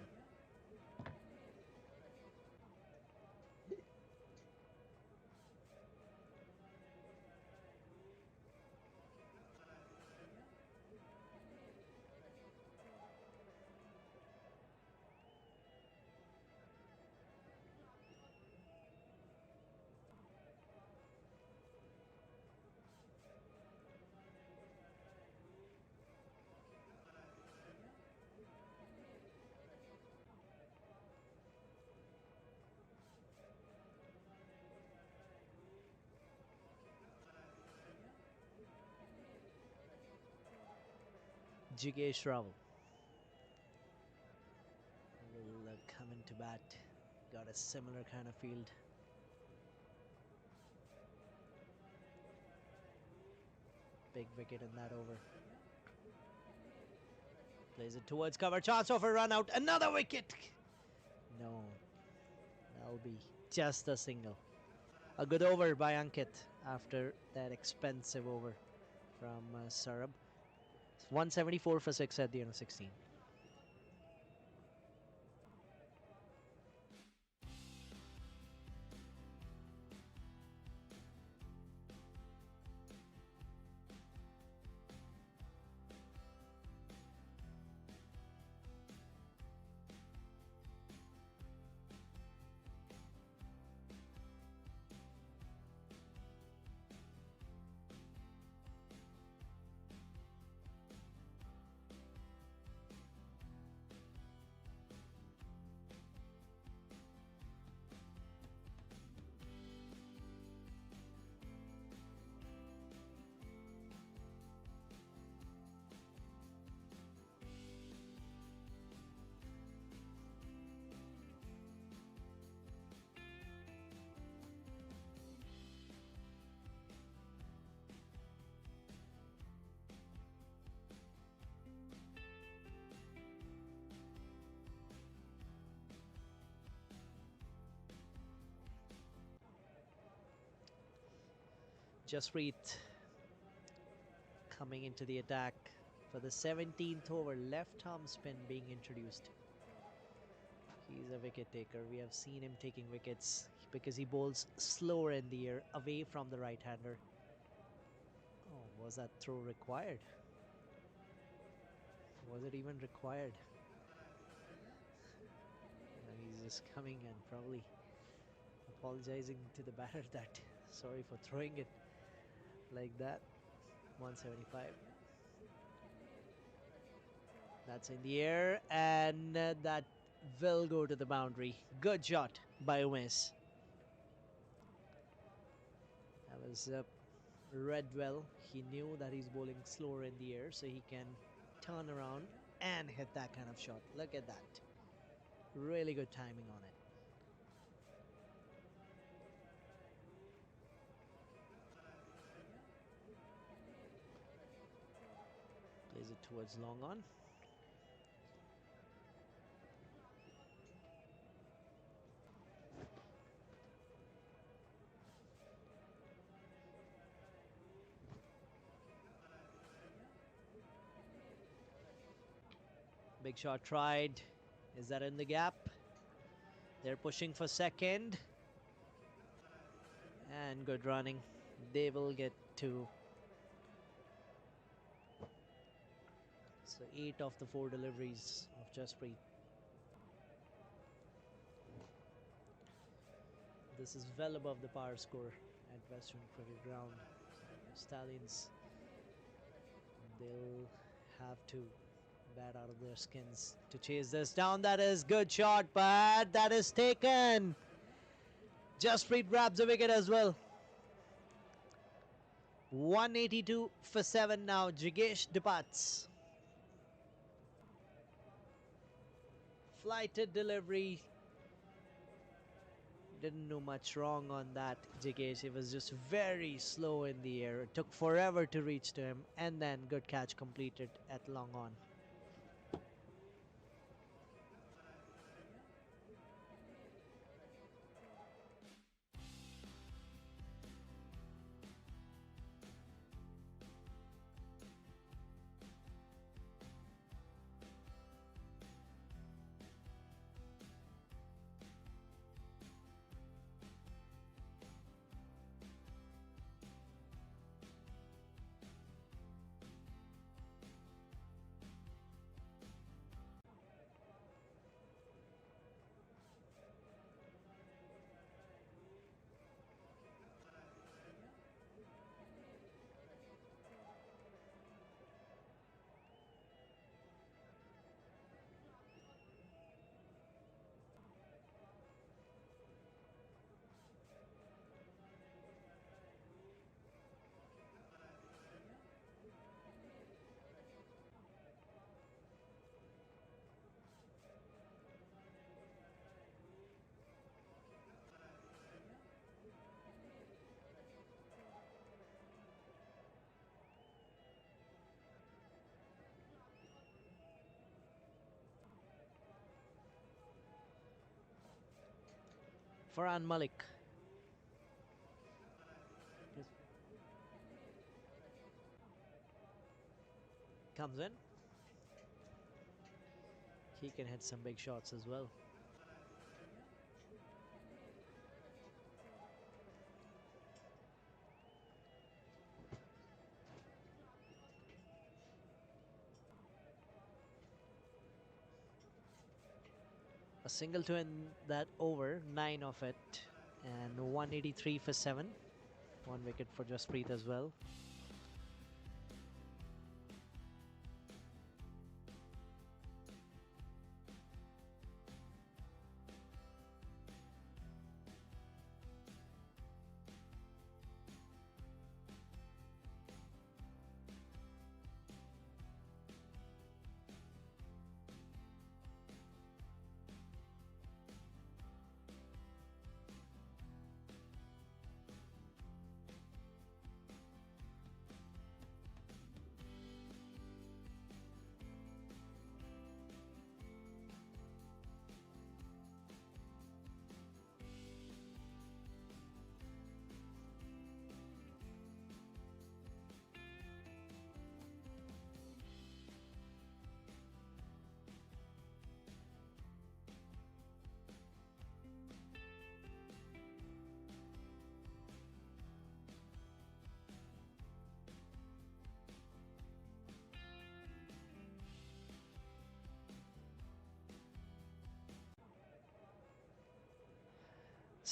Jigesh Raval will come into bat. Got a similar kind of field. Big wicket in that over. Plays it towards cover. Chance of a run out. Another wicket. No. That'll be just a single. A good over by Ankit after that expensive over from Sarab. 174 for 6 at the end of 16. Jasprit coming into the attack for the 17th over. Left arm spin being introduced. He's a wicket taker. We have seen him taking wickets because he bowls slower in the air away from the right-hander. Oh, was that throw required? Was it even required? He's just coming and probably apologizing to the batter that sorry for throwing it like that. 175. That's in the air, and that will go to the boundary. Good shot by Umes. That was read well. He knew that he's bowling slower in the air, so he can turn around and hit that kind of shot. Look at that. Really good timing on it. Plays it towards long on. Big shot tried. Is that in the gap? They're pushing for second. And good running. They will get two. So 8 of the 4 deliveries of Jasprit. This is well above the par score at Western Cricket Ground. Stallions, they'll have to bat out of their skins to chase this down. That is good shot, but that is taken. Jasprit grabs a wicket as well. 182 for 7 now. Jigesh departs. Flighted delivery. Didn't do much wrong on that, Jigesh. It was just very slow in the air. It took forever to reach to him, and then good catch completed at long on. Farhan Malik. Comes in. He can hit some big shots as well. A single to end that over, 9 of it, and 183 for 7. 1 wicket for Jasprit as well.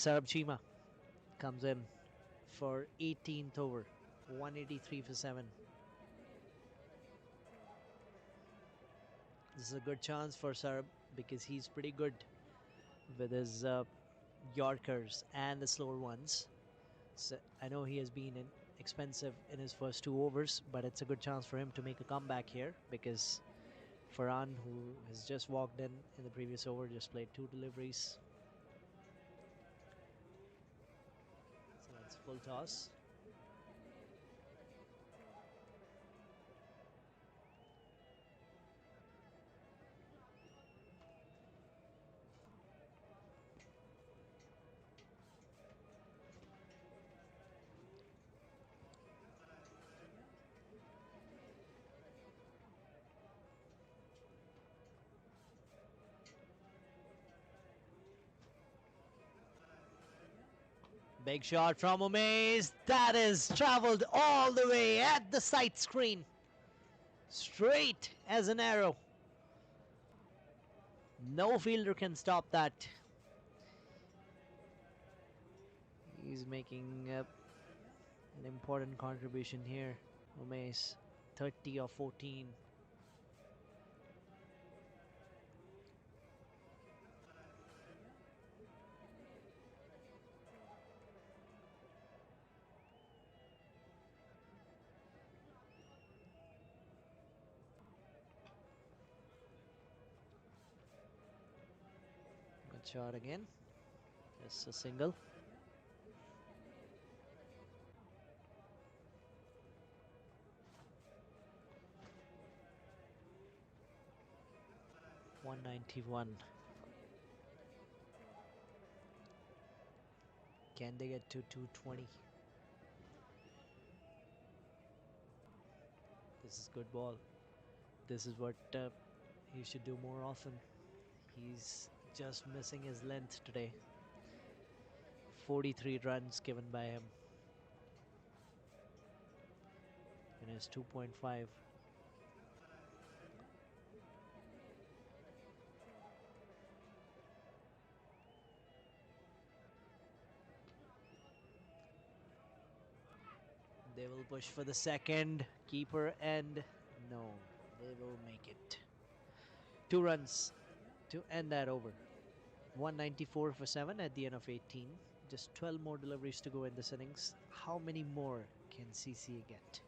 Sarab Chima comes in for 18th over, 183 for 7. This is a good chance for Sarab because he's pretty good with his Yorkers and the slower ones. So I know he has been expensive in his first 2 overs, but it's a good chance for him to make a comeback here because Farhan, who has just walked in the previous over, just played 2 deliveries. So that's full toss. Big shot from Umesh. That is traveled all the way at the sight screen. Straight as an arrow. No fielder can stop that. He's making an important contribution here. Umesh, 30 or 14. Good shot again. Just a single. .191. Can they get to 220? This is good ball. This is what he should do more often. He's just missing his length today. 43 runs given by him. And his 2.5. They will push for the second. Keeper and no, they will make it. 2 runs to end that over. 194 for 7 at the end of 18. Just 12 more deliveries to go in this innings. How many more can CCA get?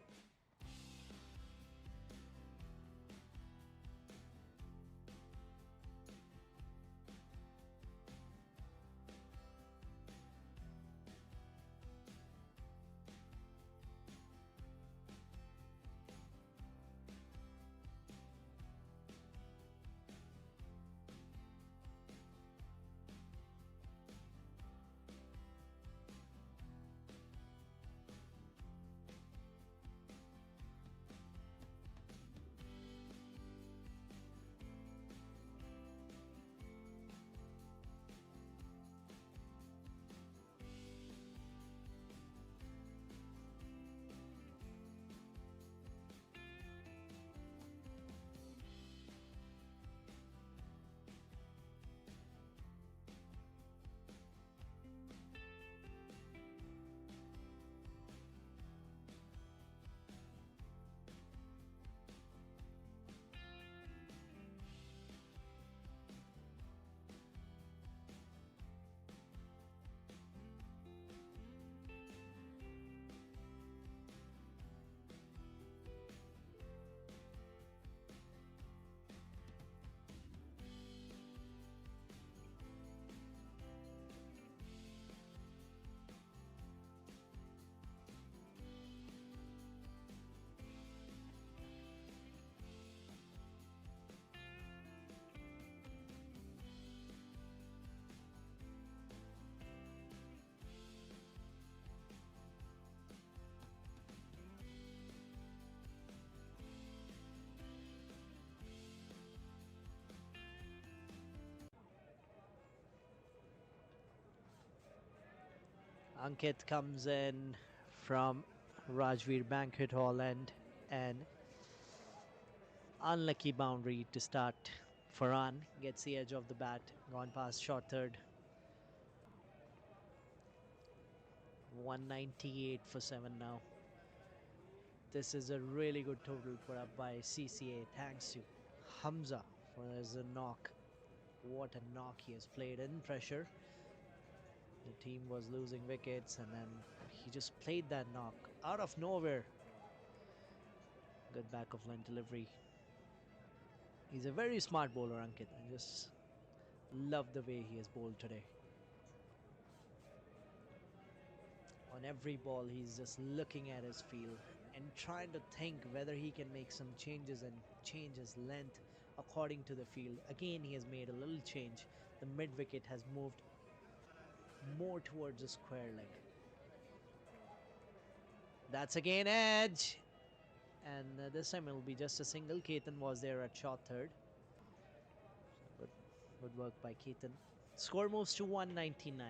Ankit comes in from Rajveer Banquet Hall end and unlucky boundary to start. Farhan gets the edge of the bat, gone past short third. 198 for 7 now. This is a really good total put up by CCA thanks to Hamza for the knock. What a knock he has played in pressure. The team was losing wickets and then he just played that knock out of nowhere. Good back of line delivery. He's a very smart bowler, Ankit. I just love the way he has bowled today. On every ball, he's just looking at his field and trying to think whether he can make some changes and change his length according to the field. Again, he has made a little change. The mid wicket has moved more towards the square leg. That's again edge. And this time it'll be just a single. Ketan was there at short third. So good work by Ketan. Score moves to 199.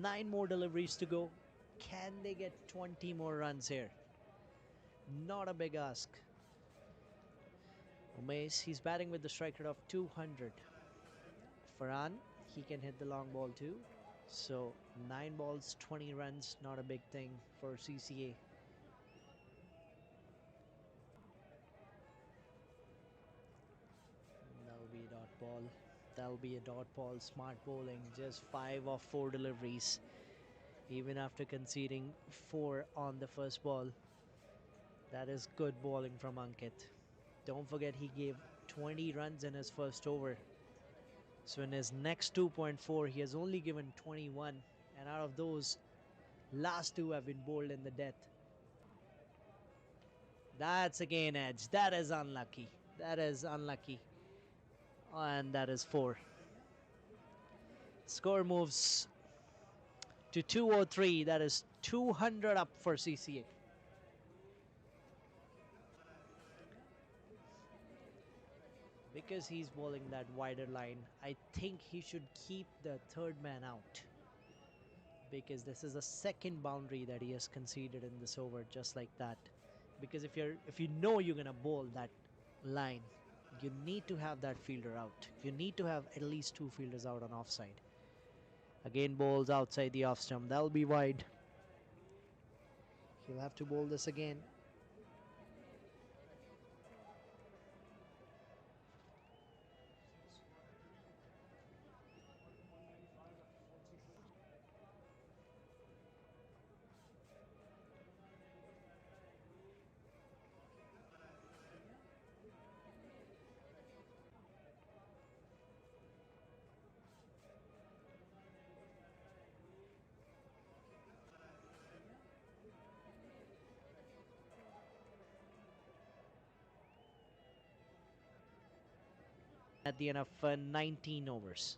9 more deliveries to go. Can they get 20 more runs here? Not a big ask. Umesh, he's batting with the strike rate of 200. Farhan, he can hit the long ball too. So 9 balls, 20 runs, not a big thing for CCA. That'll be a dot ball. That'll be a dot ball. Smart bowling. Just 5 of 4 deliveries. Even after conceding 4 on the first ball. That is good bowling from Ankit. Don't forget he gave 20 runs in his first over. So in his next 2.4, he has only given 21. And out of those, last 2 have been bowled in the death. That's again edge. That is unlucky. That is unlucky. And that is 4. Score moves to 203. That is 200 up for CCA. Because he's bowling that wider line, I think he should keep the third man out. Because this is the second boundary that he has conceded in this over, just like that. Because if you know you're gonna bowl that line, you need to have that fielder out. You need to have at least 2 fielders out on offside. Again, bowls outside the off stump. That'll be wide. He'll have to bowl this again. At the end of 19 overs.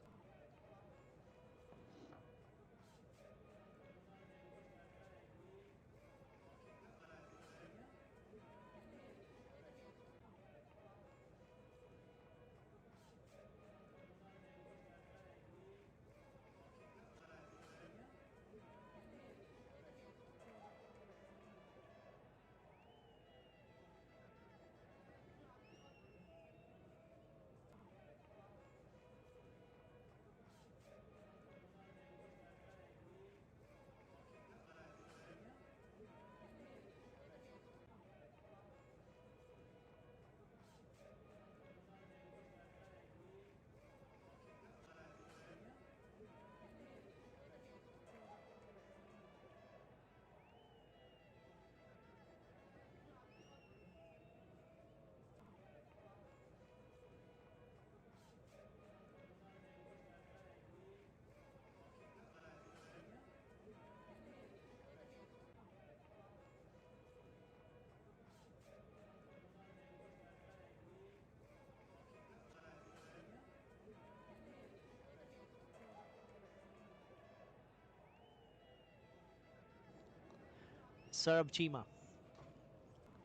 Sarab Chima.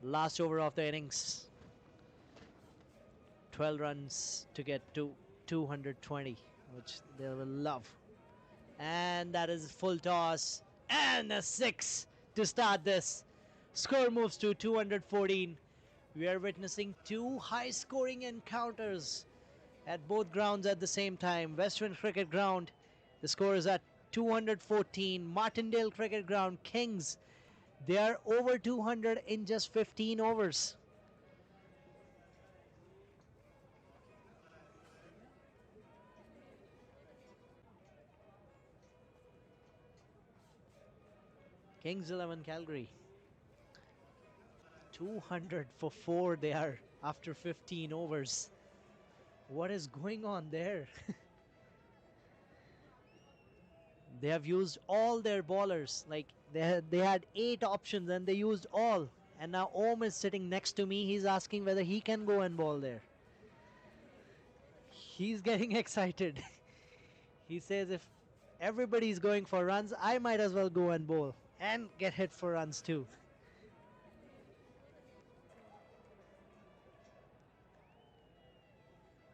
Last over of the innings. 12 runs to get to 220, which they will love. And that is full toss. And a 6 to start this. Score moves to 214. We are witnessing 2 high-scoring encounters at both grounds at the same time. Western Cricket Ground, the score is at 214. Martindale Cricket Ground, Kings. They are over 200 in just 15 overs. Kings 11 Calgary. 200 for 4 they are after 15 overs. What is going on there? They have used all their ballers. Like they had 8 options and they used all. And now Om is sitting next to me. He's asking whether he can go and ball there. He's getting excited. He says if everybody's going for runs, I might as well go and bowl and get hit for runs too.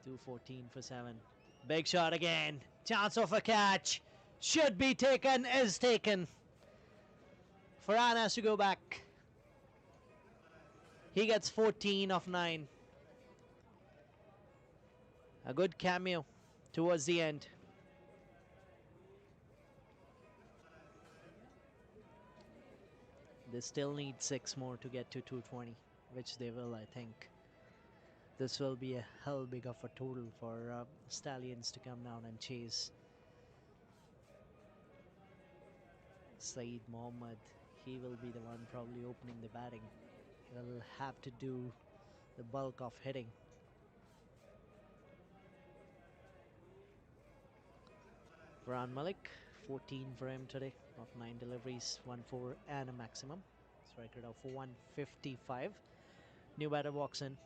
.214 for 7. Big shot again. Chance of a catch. Should be taken, is taken. Farhan has to go back. He gets 14 of 9. A good cameo towards the end. They still need 6 more to get to 220, which they will, I think. This will be a hell big of a total for Stallions to come down and chase. Saeed Mohammed, he will be the one probably opening the batting. He'll have to do the bulk of hitting. Farhan Malik, 14 for him today, of 9 deliveries, 1-4 and a maximum. Strike rate of 155. New batter walks in.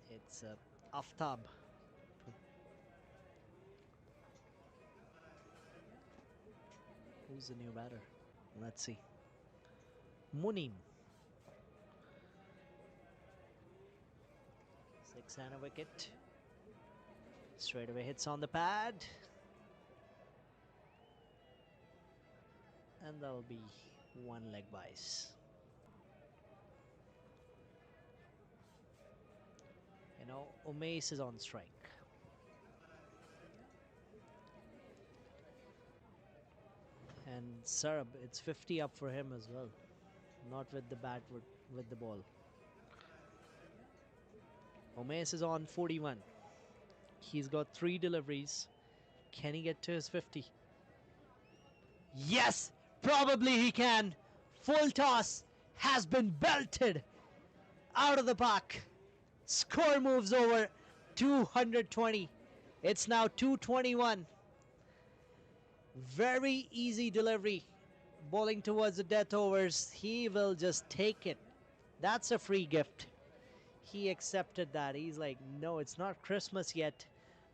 It's Aftab. Who's the new batter? Let's see. Munim. 6 and a wicket. Straight away hits on the pad. And that'll be 1 leg byes. You know, Umesh is on strike. And Sarab, it's 50 up for him as well. Not with the bat, with the ball. Umesh is on 41. He's got 3 deliveries. Can he get to his 50? Yes! Probably he can. Full toss has been belted out of the park. Score moves over 220. It's now 221. Very easy delivery. Bowling towards the death overs. He will just take it. That's a free gift. He accepted that. He's like, no, it's not Christmas yet,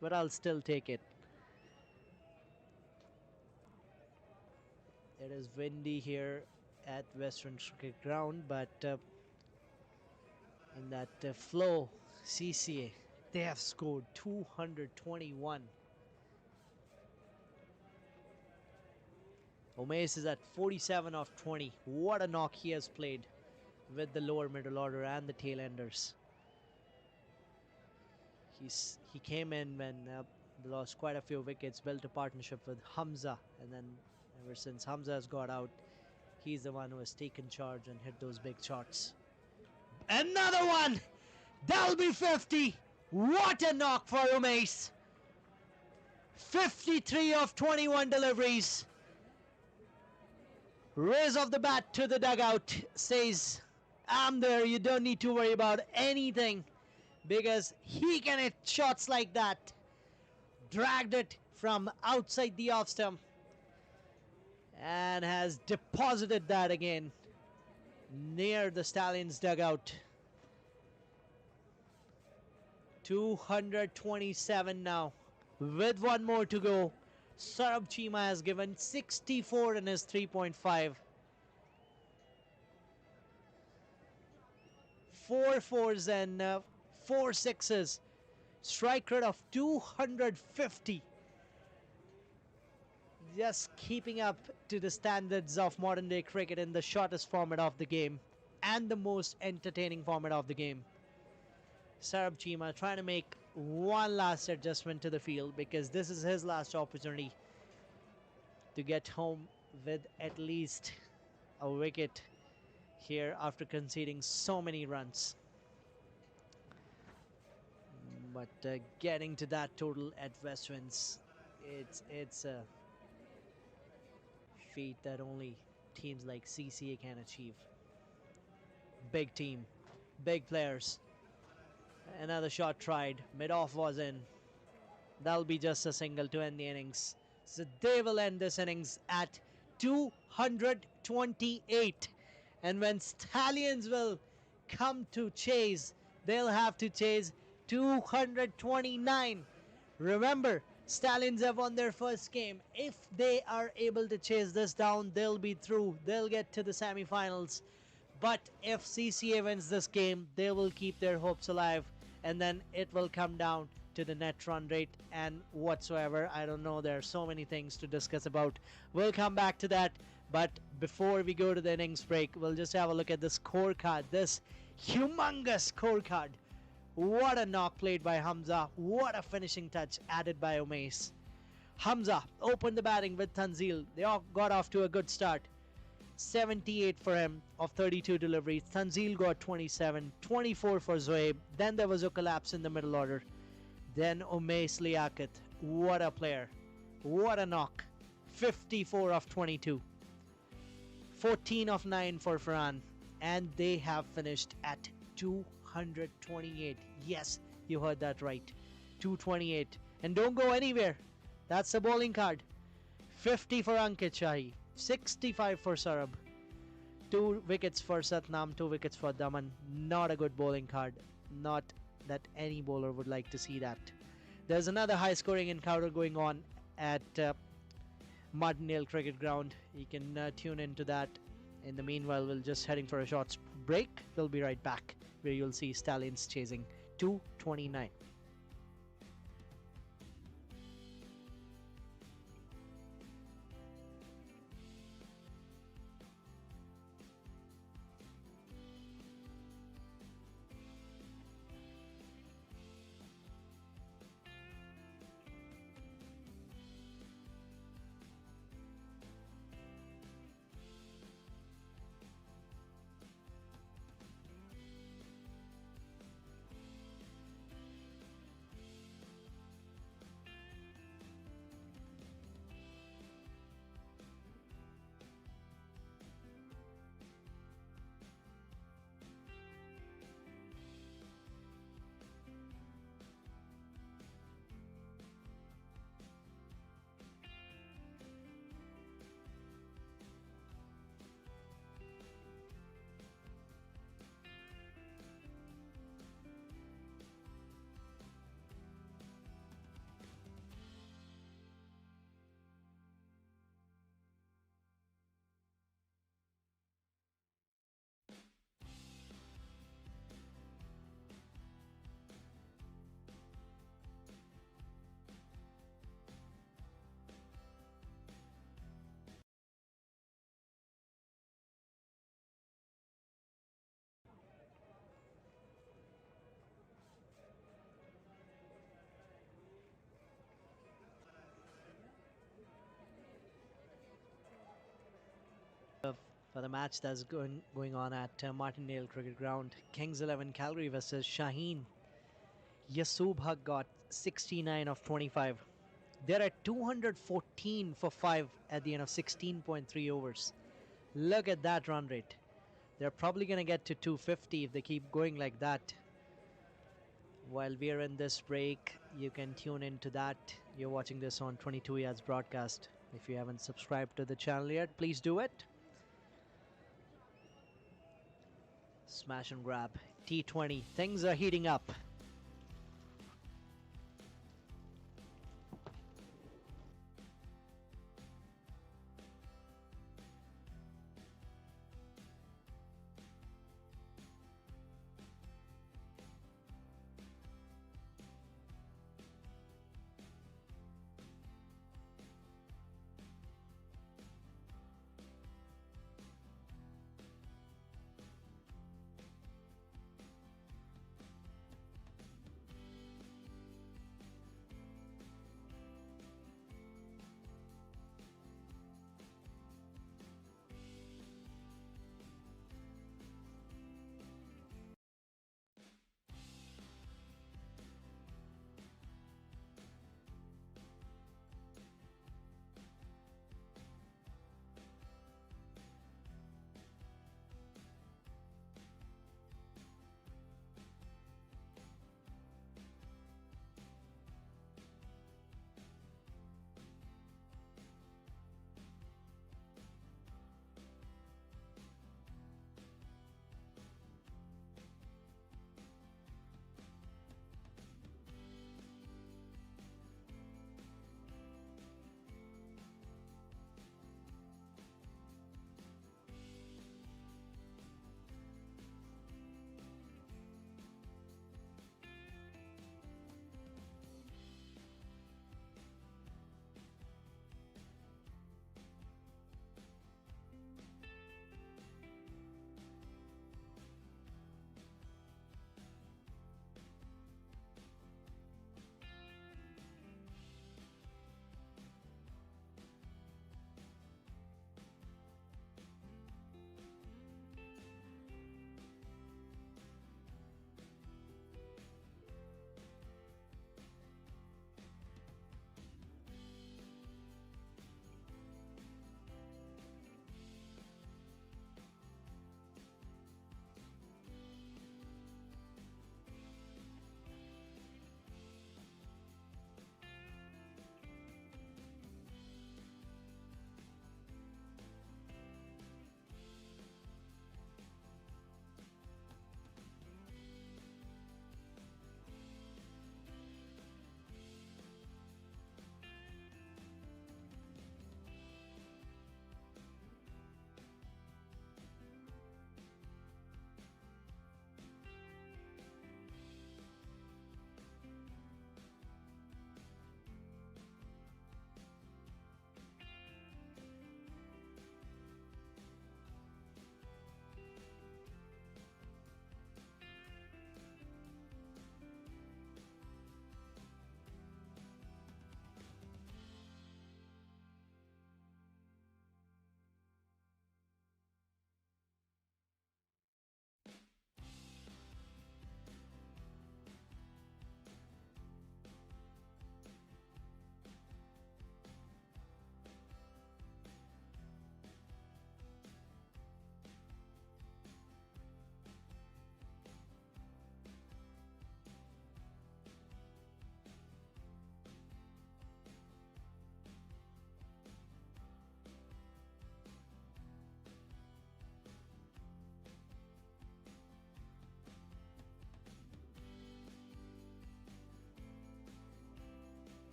but I'll still take it. It is windy here at Western Cricket Ground, but in that flow, CCA, they have scored 221. Umesh is at 47 of 20. What a knock he has played with the lower middle order and the tail-enders. He came in when they lost quite a few wickets, built a partnership with Hamza, and then ever since Hamza has got out, he's the one who has taken charge and hit those big shots. Another one! That'll be 50! What a knock for Umesh! 53 of 21 deliveries. Raise of the bat to the dugout, says, I'm there, you don't need to worry about anything, because he can hit shots like that. Dragged it from outside the off stump and has deposited that again near the Stallions dugout. 227 now, with 1 more to go. Sarab Chima has given 64 in his 3.5. 4 fours and 4 sixes. Strike rate of 250. Just keeping up to the standards of modern day cricket in the shortest format of the game and the most entertaining format of the game. Sarab Chima trying to make one last adjustment to the field because this is his last opportunity to get home with at least a wicket here after conceding so many runs. But getting to that total at Westwinds, it's a feat that only teams like CCA can achieve. Big team, big players. Another shot tried. Mid-off was in. That'll be just a single to end the innings. So they will end this innings at 228. And when Stallions will come to chase, they'll have to chase 229. Remember, Stallions have won their first game. If they are able to chase this down, they'll be through. They'll get to the semifinals. But if CCA wins this game, they will keep their hopes alive. And then it will come down to the net run rate and whatsoever. I don't know. There are so many things to discuss about. We'll come back to that. But before we go to the innings break, we'll just have a look at the scorecard. This humongous scorecard. What a knock played by Hamza. What a finishing touch added by Umesh. Hamza opened the batting with Tanzil. They all got off to a good start. 78 for him of 32 deliveries. Tanzil got 27, 24 for Zoeb. Then there was a collapse in the middle order. Then Umesh Liaquat. What a player. What a knock. 54 of 22. 14 of 9 for Farhan. And they have finished at 228. Yes, you heard that right. 228. And don't go anywhere. That's the bowling card. 50 for Ankit Shahi. 65 for Sarab. 2 wickets for Satnam, 2 wickets for Daman. Not a good bowling card. Not that any bowler would like to see that. There's another high scoring encounter going on at Martindale Cricket Ground. You can tune into that. In the meanwhile, we're just heading for a short break. We'll be right back where you'll see Stallions chasing 229. For the match that's going on at Martindale Cricket Ground. Kings 11 Calgary versus Shaheen. Yasub Haq got 69 of 25. They're at 214 for 5 at the end of 16.3 overs. Look at that run rate. They're probably going to get to 250 if they keep going like that. While we're in this break, you can tune into that. You're watching this on 22 Yards broadcast. If you haven't subscribed to the channel yet, please do it. Smash and grab. T20. Things are heating up.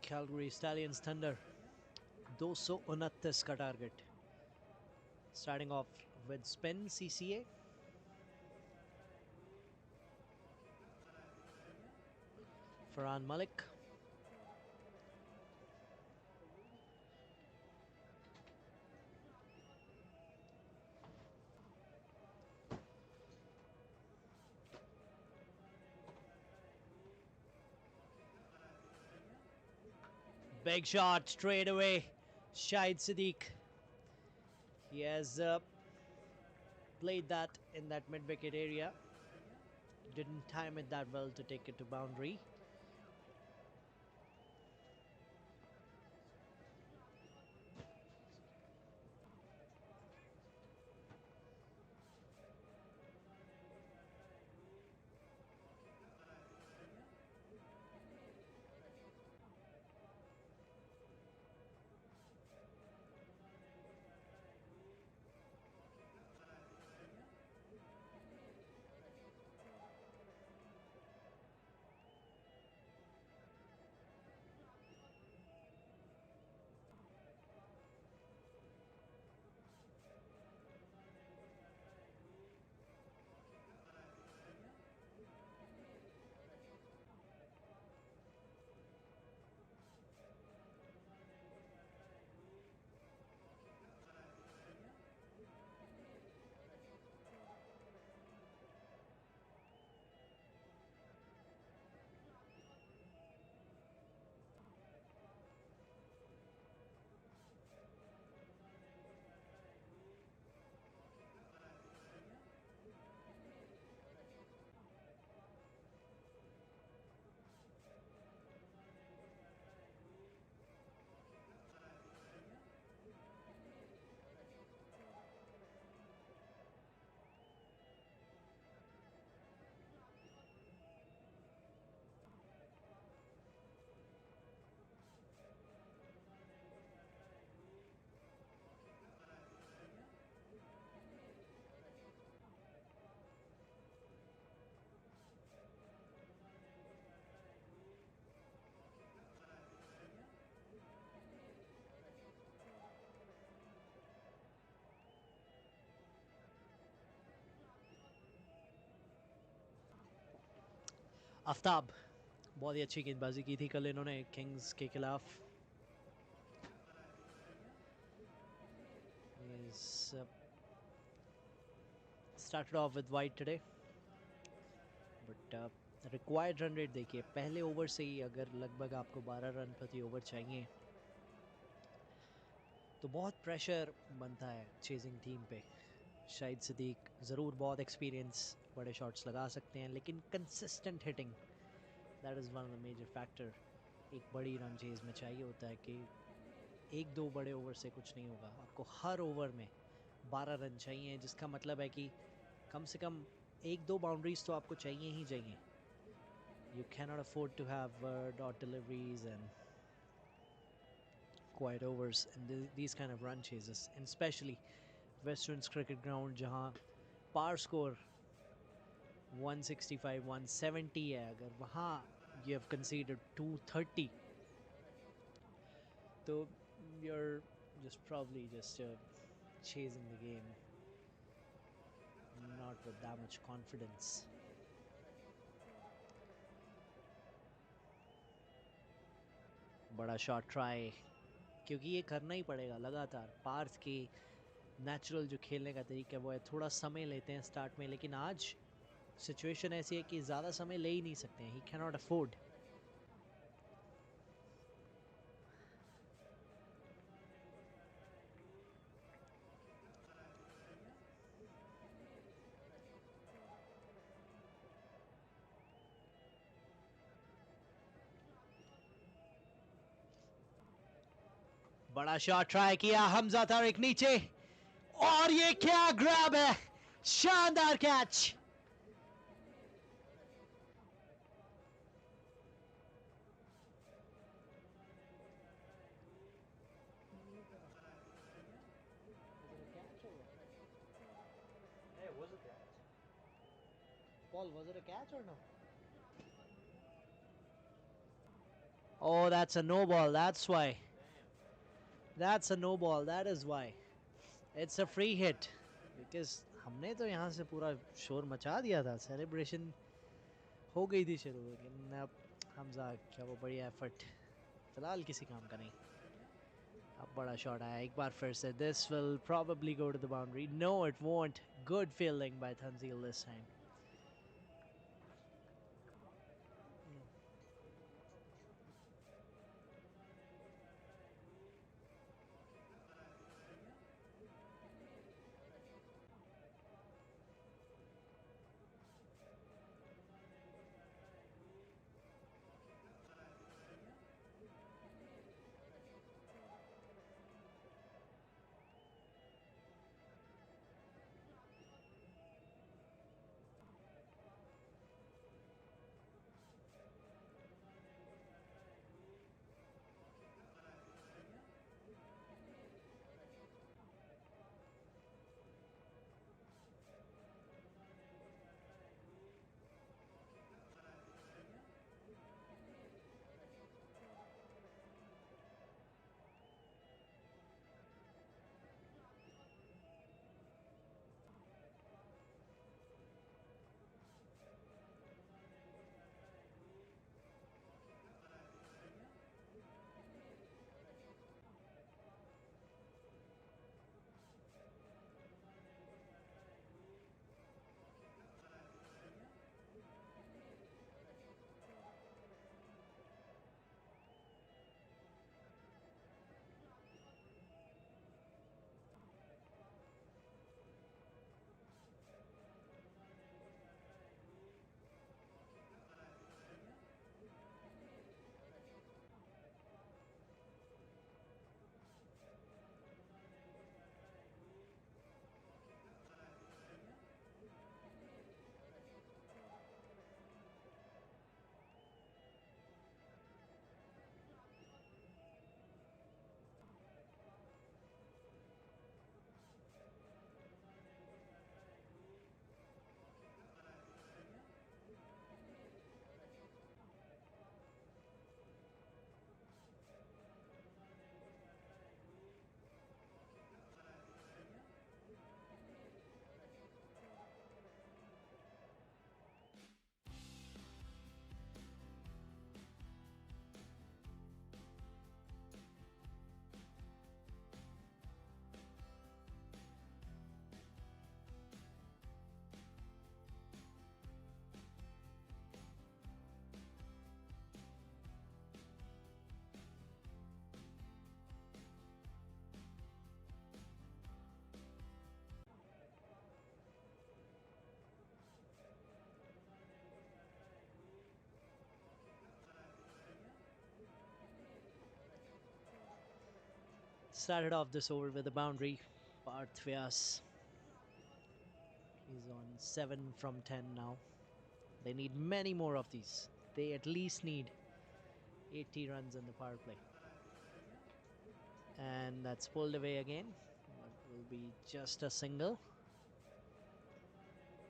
Calgary Stallions Thunder 229 का target. Starting off with spin CCA. Farhan Malik. Big shot straight away. Shahid Siddique. He has played that in that mid-wicket area. Didn't time it that well to take it to boundary. Aftab बहुत ही अच्छी गेंदबाजी की थी कल इन्होंने Kings के खिलाफ. He's started off with wide today, but required run rate देखिए पहले ओवर से ही अगर लगभग आपको 12 रन प्रति ओवर चाहिए तो बहुत प्रेशर बनता है चेजिंग टीम पे. शाहिद सिद्दीक ज़रूर बहुत एक्सपीरियंस, बड़े शॉट्स लगा सकते हैं, लेकिन consistent hitting that is one of the major factor. एक बड़ी रन चेज में चाहिए होता है कि एक दो बड़े ओवर से कुछ नहीं होगा, आपको हर ओवर में 12 रन चाहिए, जिसका मतलब है कि कम से कम एक दो बाउंड्रीज तो आपको चाहिए ही चाहिए. You cannot afford to have dot deliveries and quiet overs and these kind of run chases, and especially Western's cricket ground जहाँ par score 165 170 है, अगर वहाँ you have conceded 230 so you're just probably just chasing the game not with that much confidence. बड़ा shot try, क्योंकि ये करना ही पड़ेगा लगातार. पार्स की नेचुरल जो खेलने का तरीका है वो है थोड़ा समय लेते हैं स्टार्ट में, लेकिन आज सिचुएशन ऐसी है कि ज़्यादा समय ले ही नहीं सकते हैं. He can not afford. बड़ा शॉट ट्राई किया हमजा तारिक नीचे, और ये क्या ग्रैब है, शानदार catch. Paul, was it a catch or no? Oh, that's a no ball. That's why. That's a no ball. That is why. It's a free hit. Because हमने तो यहाँ से पूरा शोर मचा दिया था सेलिब्रेशन हो गई थी शुरू लेकिन अब हमजा क्या वो बढ़िया एफर्ट फिलहाल किसी काम का नहीं अब बड़ा शॉट आया एक बार फिर से this will probably go to the boundary no it won't good fielding by Tanzil this time. Started off this over with a boundary. Parth Vyas. He's on 7 from 10 now. They need many more of these. They at least need 80 runs in the power play. And that's pulled away again. But will be just a single.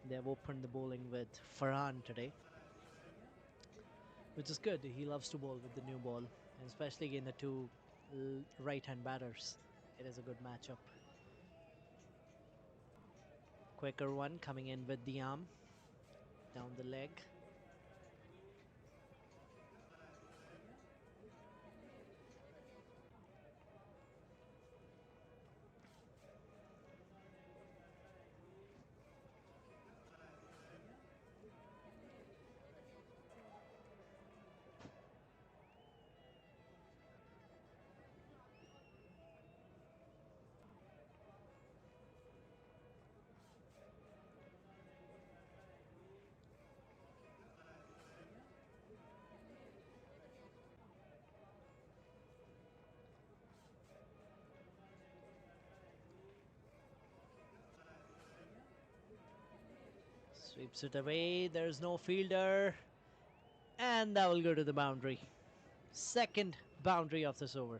They've opened the bowling with Farhan today, which is good. He loves to bowl with the new ball, and especially in the two right-hand batters. It is a good matchup. Quicker one coming in with the arm down the leg. Sweeps it away. There's no fielder. And that will go to the boundary. Second boundary of this over.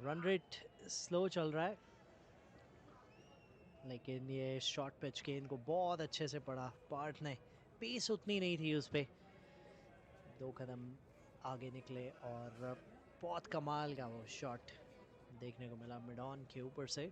Run rate slow चल रहा है, लेकिन ये short pitch गेंद को बहुत अच्छे से पढ़ा पार्ट ने। पेस उतनी नहीं थी उस पे, 2 कदम आगे निकले और बहुत कमाल का वो शॉट देखने को मिला मिड ऑन के ऊपर से।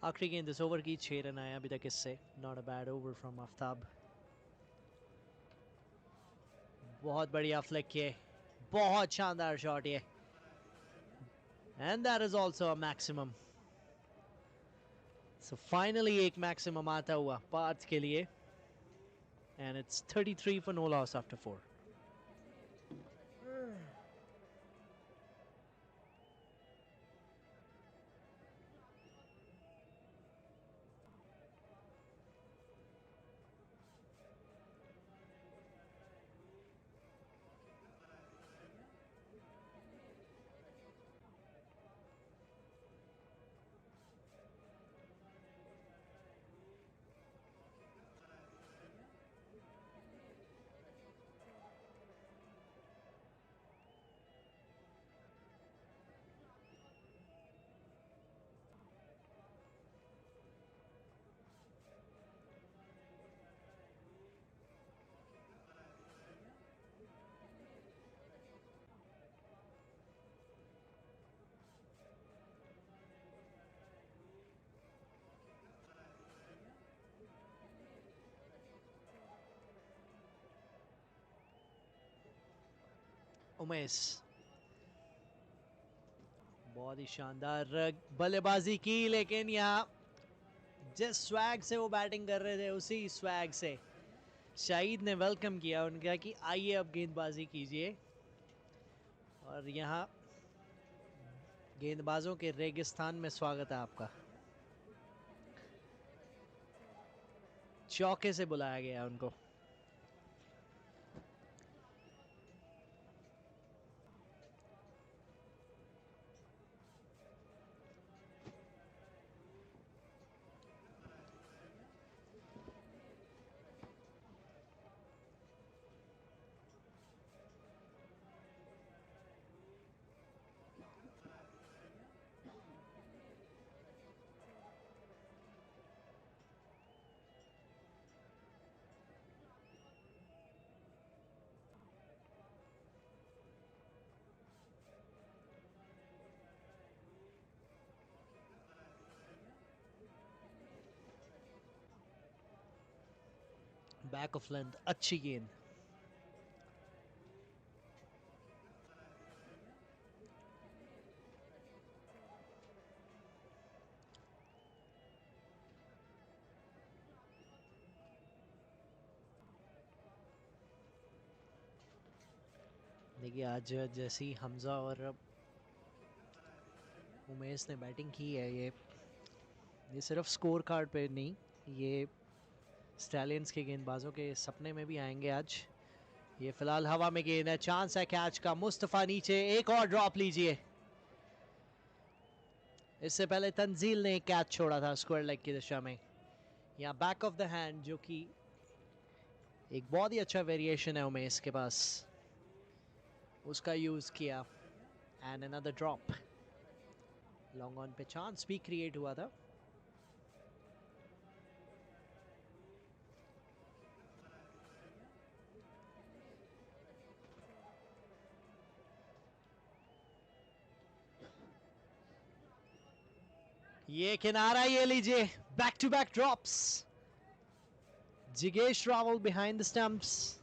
आखिरी गेंद इस ओवर की, 6 रन आए अभी तक इससे। Not a bad over from Aftab. बहुत बढ़िया फ्लिक किए, बहुत शानदार शॉट ये, and that is also a maximum. So finally एक मैक्सिमम आता हुआ पार्थ के लिए, and it's 33 for no loss after 4। Umesh, बहुत ही शानदार बल्लेबाजी की, लेकिन यहाँ जिस स्वैग से वो बैटिंग कर रहे थे उसी स्वैग से शाहिद ने वेलकम किया उनका कि आइए अब गेंदबाजी कीजिए। और यहाँ गेंदबाजों के रेगिस्तान में स्वागत है आपका। चौके से बुलाया गया उनको। बैक ऑफ लेंथ, अच्छी गेंद। देखिए आज जैसी हमजा और उमेश ने बैटिंग की है, ये सिर्फ स्कोर कार्ड पे नहीं, ये स्टैलियंस के गेंदबाजों के सपने में भी आएंगे आज। ये फिलहाल हवा में गेंद है, चांस है कैच का। मुस्तफा नीचे, एक और ड्रॉप लीजिए। इससे पहले तंजील ने एक कैच छोड़ा था स्क्वायर लेग की दिशा में। यहाँ बैक ऑफ द हैंड, जो कि एक बहुत ही अच्छा वेरिएशन है उमेश के पास, उसका यूज किया। And another drop, long on पे चांस भी क्रिएट हुआ था। ये किनारा, ये लीजिए, बैक टू बैक ड्रॉप्स। जिगेश Rawal behind the stumps.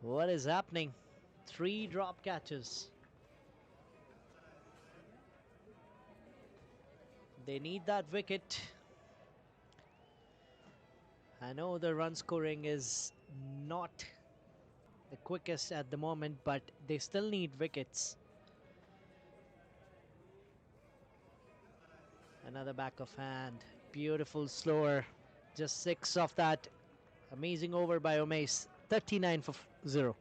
What is happening? 3 drop catches. They need that wicket. I know the run scoring is not the quickest at the moment, but they still need wickets. Another back of hand. Beautiful slower. Just 6 of that. Amazing over by Umesh. 39 for 0.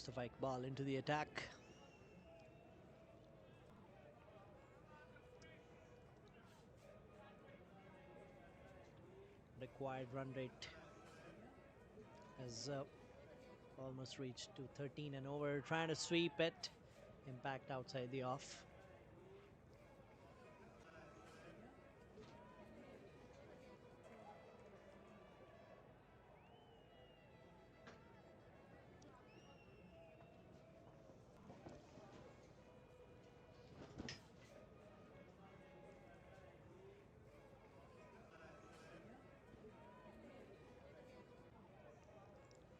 Mustafa Iqbal into the attack. Required run rate has almost reached to 13 and over. Trying to sweep it. Impact outside the off.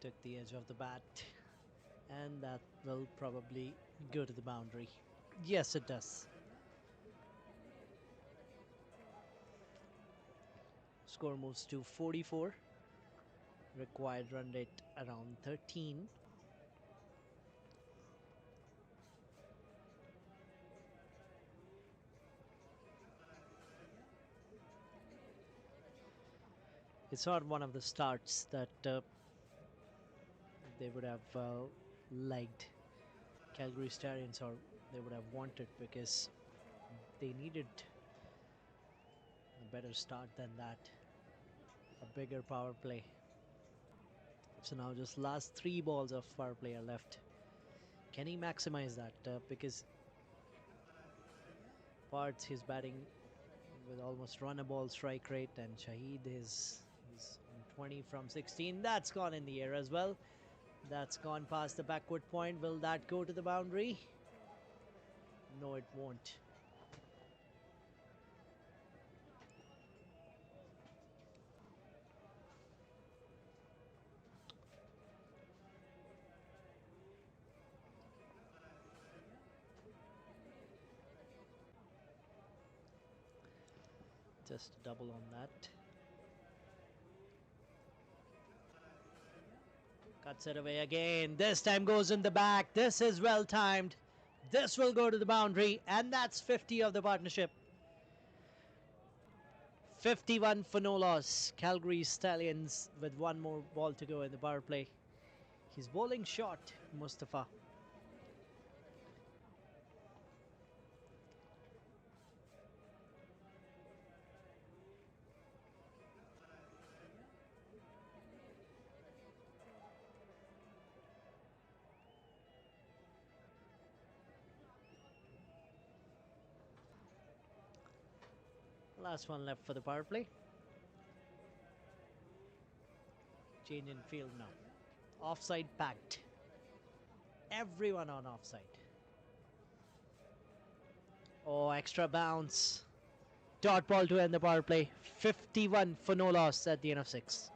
Took the edge of the bat, and that will probably go to the boundary. Yes, it does. Score moves to 44. Required run rate around 13. It's not one of the starts that they would have liked Calgary Stallions, or they would have wanted, because they needed a better start than that, a bigger power play. So now just last 3 balls of power play are left. Can he maximize that? Because Parts he's batting with almost run a ball strike rate, and Shahid he's on 20 from 16. That's gone in the air as well. That's gone past the backward point. Will that go to the boundary? No, it won't. Just a double on that. Cuts it away again. This time goes in the back. This is well timed. This will go to the boundary, and that's 50 of the partnership. 51 for no loss. Calgary Stallions with 1 more ball to go in the power play. He's bowling short, Mustafa. Last one left for the power play. Change in field now. Offside packed. Everyone on offside. Oh, extra bounce. Dot ball to end the power play. 51 for no loss at the end of 6.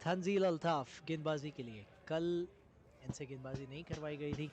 Tanzeel Altaf गेंदबाजी के लिए। कल इनसे गेंदबाजी नहीं करवाई गई थी।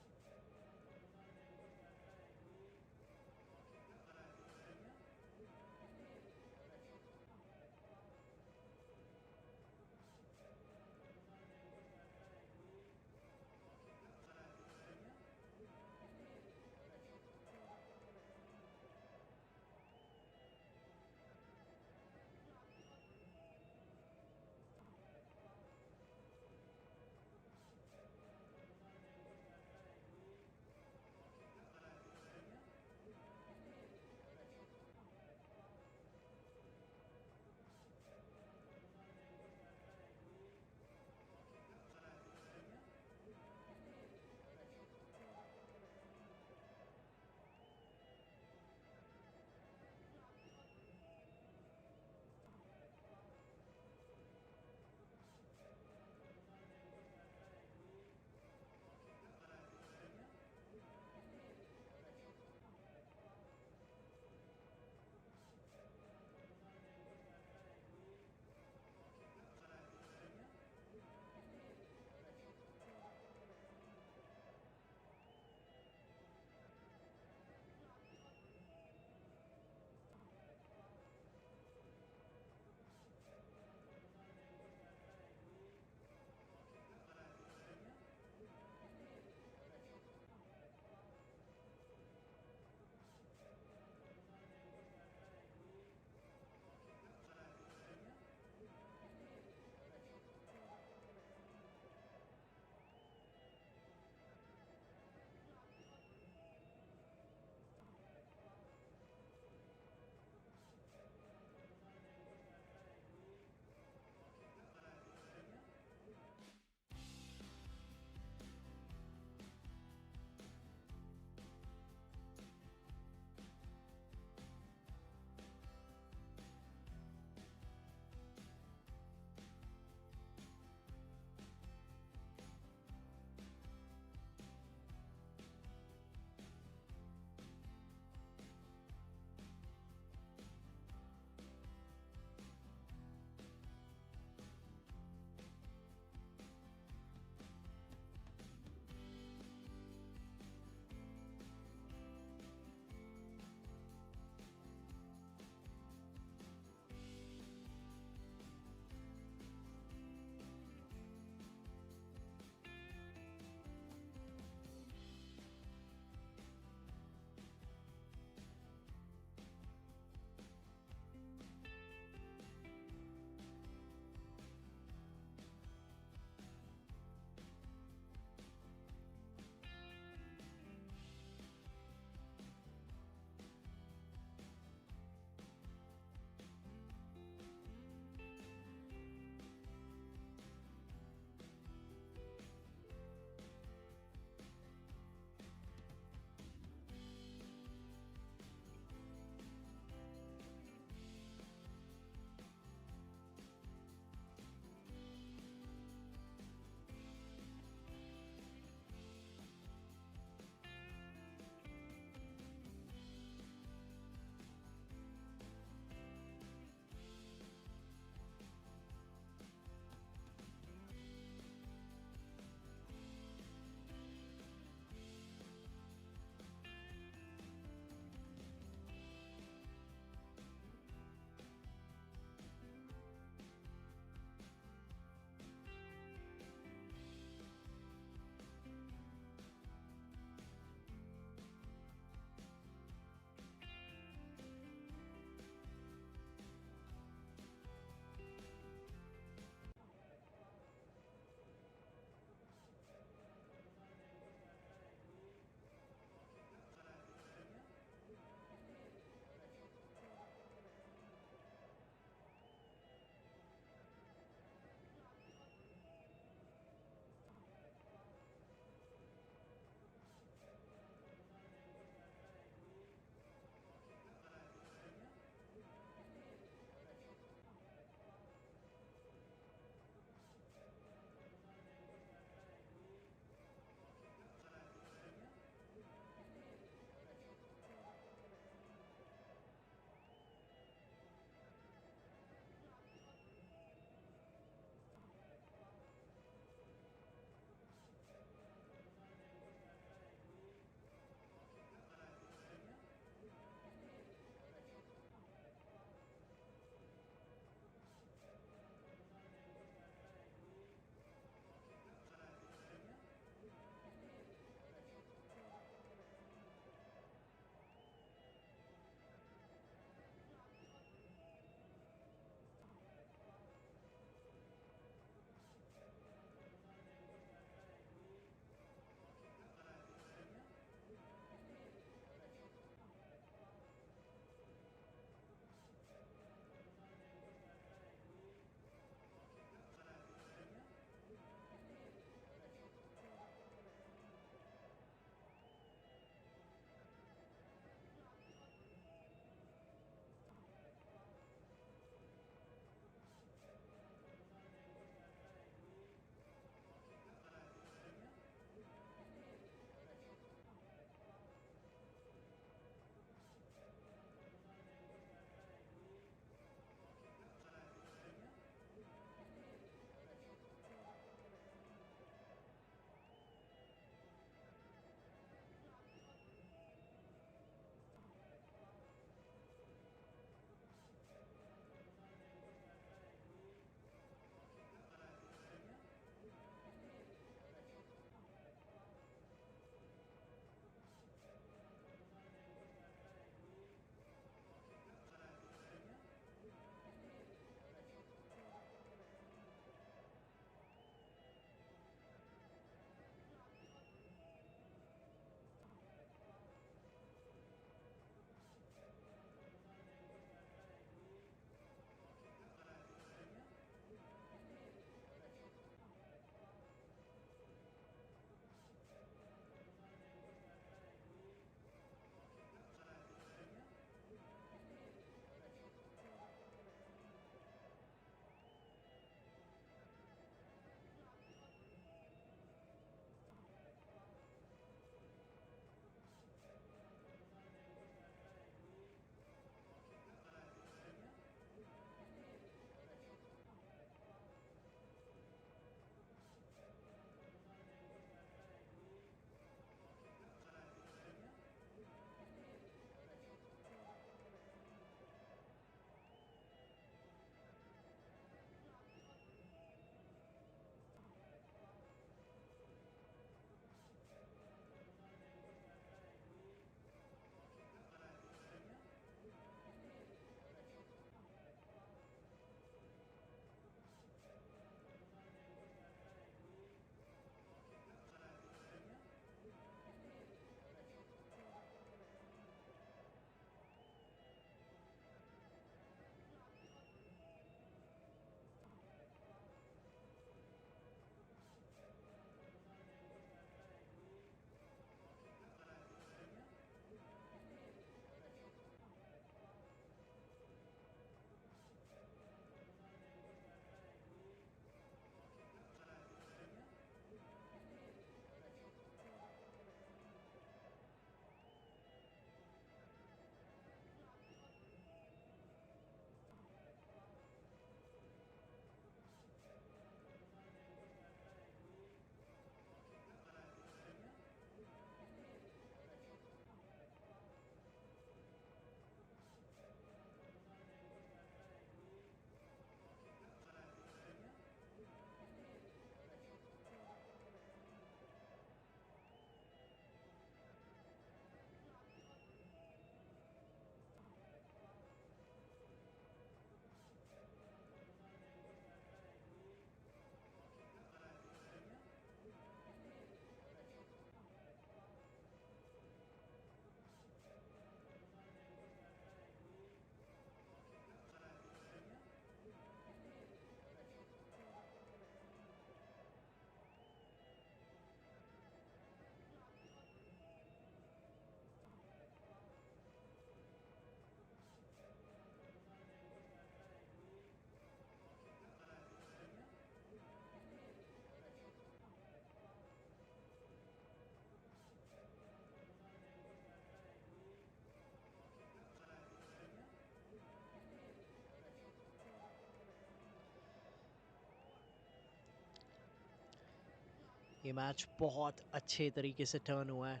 ये मैच बहुत अच्छे तरीके से टर्न हुआ है।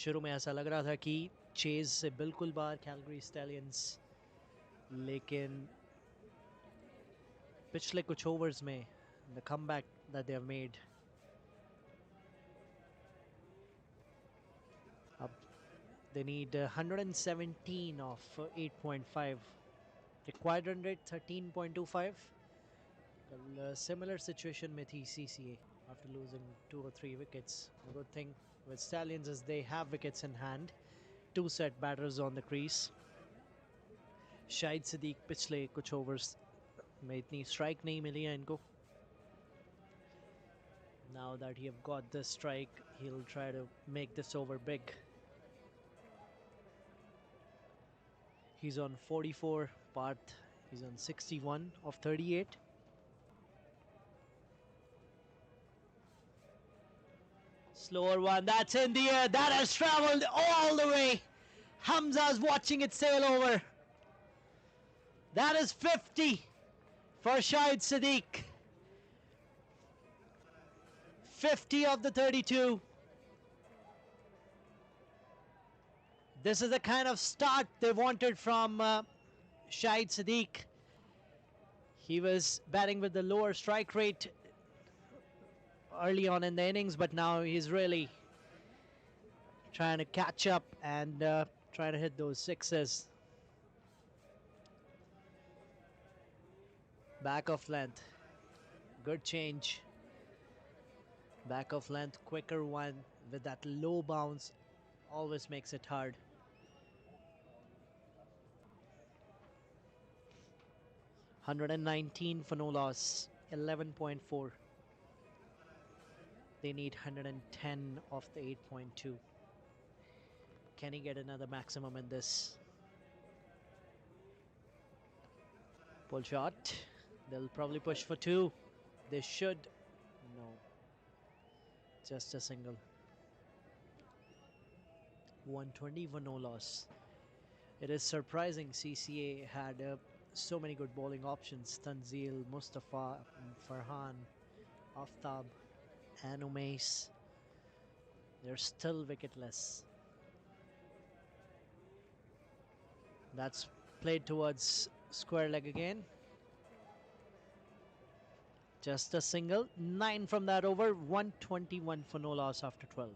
शुरू में ऐसा लग रहा था कि चेज से बिल्कुल बाहर कैलगरी स्टैलियंस, लेकिन पिछले कुछ ओवर्स में the comeback that they have made, अब they need 117 of 8.5, required run rate 13.25. Similar situation में थी CCA after losing 2 or 3 wickets. The good thing with Stallions is they have wickets in hand, 2 set batters on the crease. Shahid Siddique पिछले कुछ overs में इतनी strike नहीं मिली है इनको. Now that he have got this strike, he'll try to make this over big. He's on 44, Parth, he's on 61 of 38. Slower one, that's in the air, that has traveled all the way. Hamza's watching it sail over. That is 50 for Shahid Siddique. 50 of the 32. This is the kind of start they wanted from Shahid Siddique. He was batting with the lower strike rate early on in the innings, but now he's really trying to catch up and trying to hit those sixes. Back of length, good change. Back of length, quicker one with that low bounce always makes it hard. $119 for no loss, 11.4. They need 110 of the 8.2. Can he get another maximum in this? Pull shot. They'll probably push for 2. They should. No. Just a single. 120 for no loss. It is surprising CCA had so many good bowling options. Tanzil, Mustafa, Farhan, Aftab, and Umais. They're still wicketless. That's played towards square leg again. Just a single. 9 from that over. 121 for no loss after 12.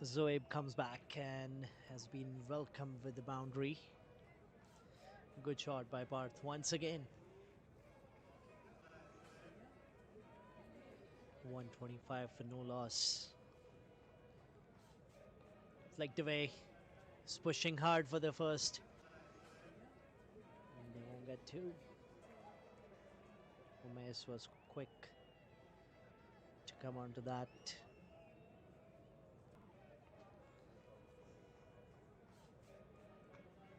Zoeb comes back and has been welcomed with the boundary. Good shot by Parth once again. 125 for no loss. Flicked away. He's pushing hard for the first. And they won't get 2. Umais was quick to come onto that.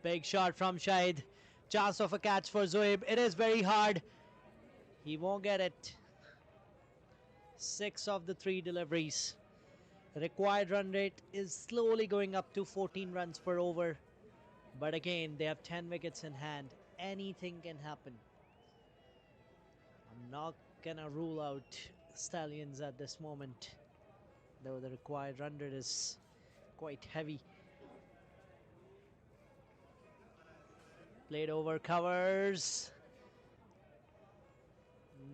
Big shot from Shahid. Chance of a catch for Zoeb. It is very hard. He won't get it. 6 of the 3 deliveries. Required run rate is slowly going up to 14 runs per over. But again, they have 10 wickets in hand. Anything can happen. I'm not gonna rule out Stallions at this moment, though the required run rate is quite heavy. Played over, covers.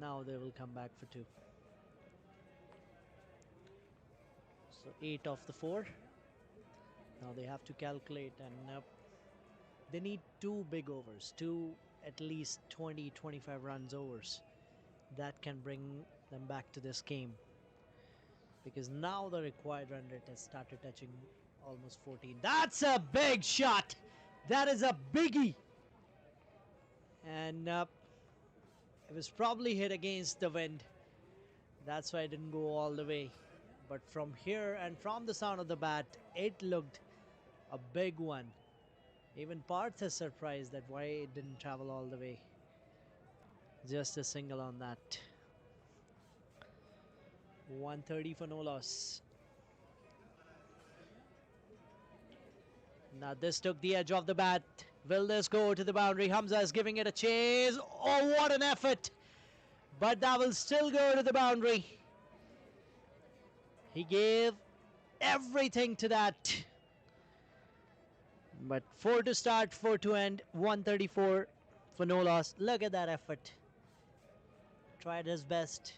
Now they will come back for 2. So 8 off the 4. Now they have to calculate, and they need 2 big overs, 2 at least 20-25 runs overs. That can bring them back to this game, because now the required run rate has started touching almost 14. That's a big shot. That is a biggie. And it was probably hit against the wind. That's why it didn't go all the way. But from here and from the sound of the bat, it looked a big one. Even Parth is surprised that why it didn't travel all the way. Just a single on that. 130 for no loss. Now this took the edge off the bat. Will this go to the boundary? Hamza is giving it a chase. Oh, what an effort. But that will still go to the boundary. He gave everything to that. But 4 to start, 4 to end, 134 for no loss. Look at that effort. Tried his best.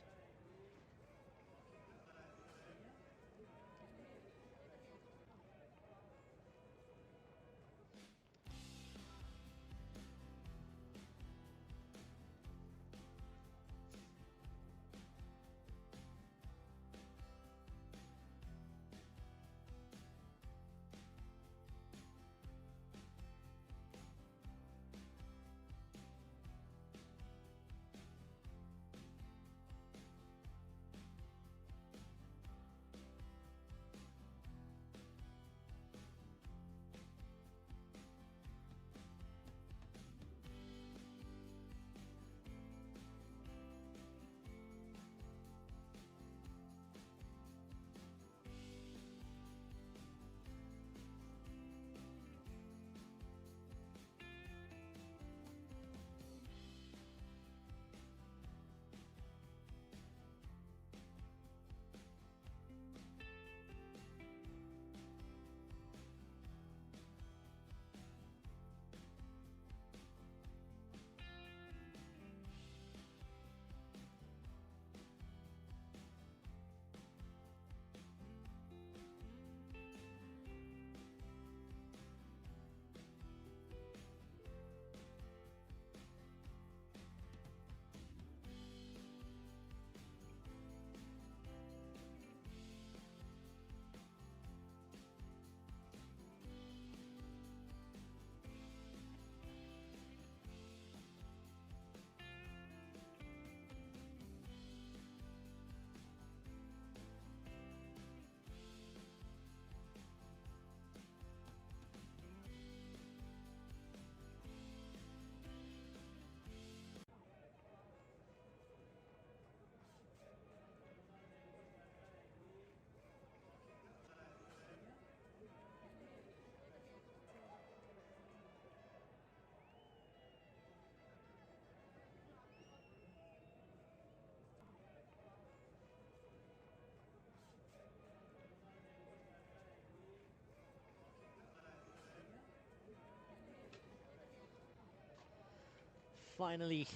Finally,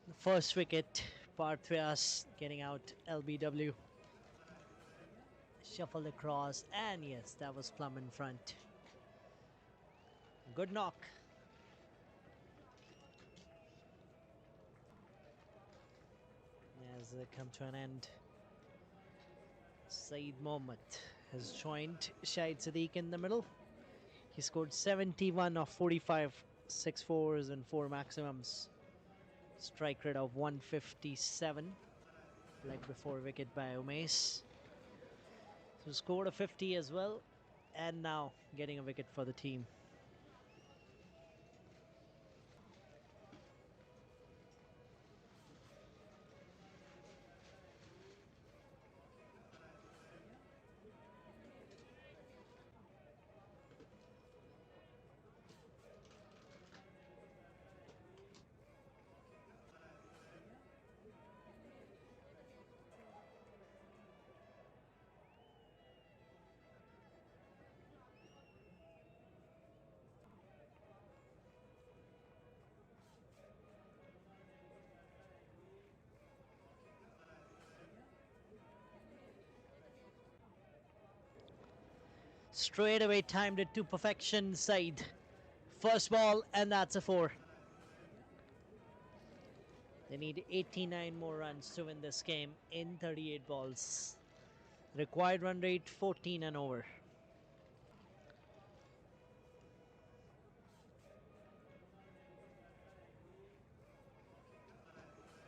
the first wicket. Parth Vyas getting out LBW. Shuffled across, and yes, that was plumb in front. Good knock. As they come to an end, Saeed Mohammed has joined Shahid Sadiq in the middle. He scored 71 of 45, 6 fours and 4 maximums. Strike rate of 157. Like before wicket by Umesh. So scored a 50 as well. And now getting a wicket for the team. Straight away timed it to perfection side. First ball, and that's a 4. They need 89 more runs to win this game in 38 balls. Required run rate 14 and over.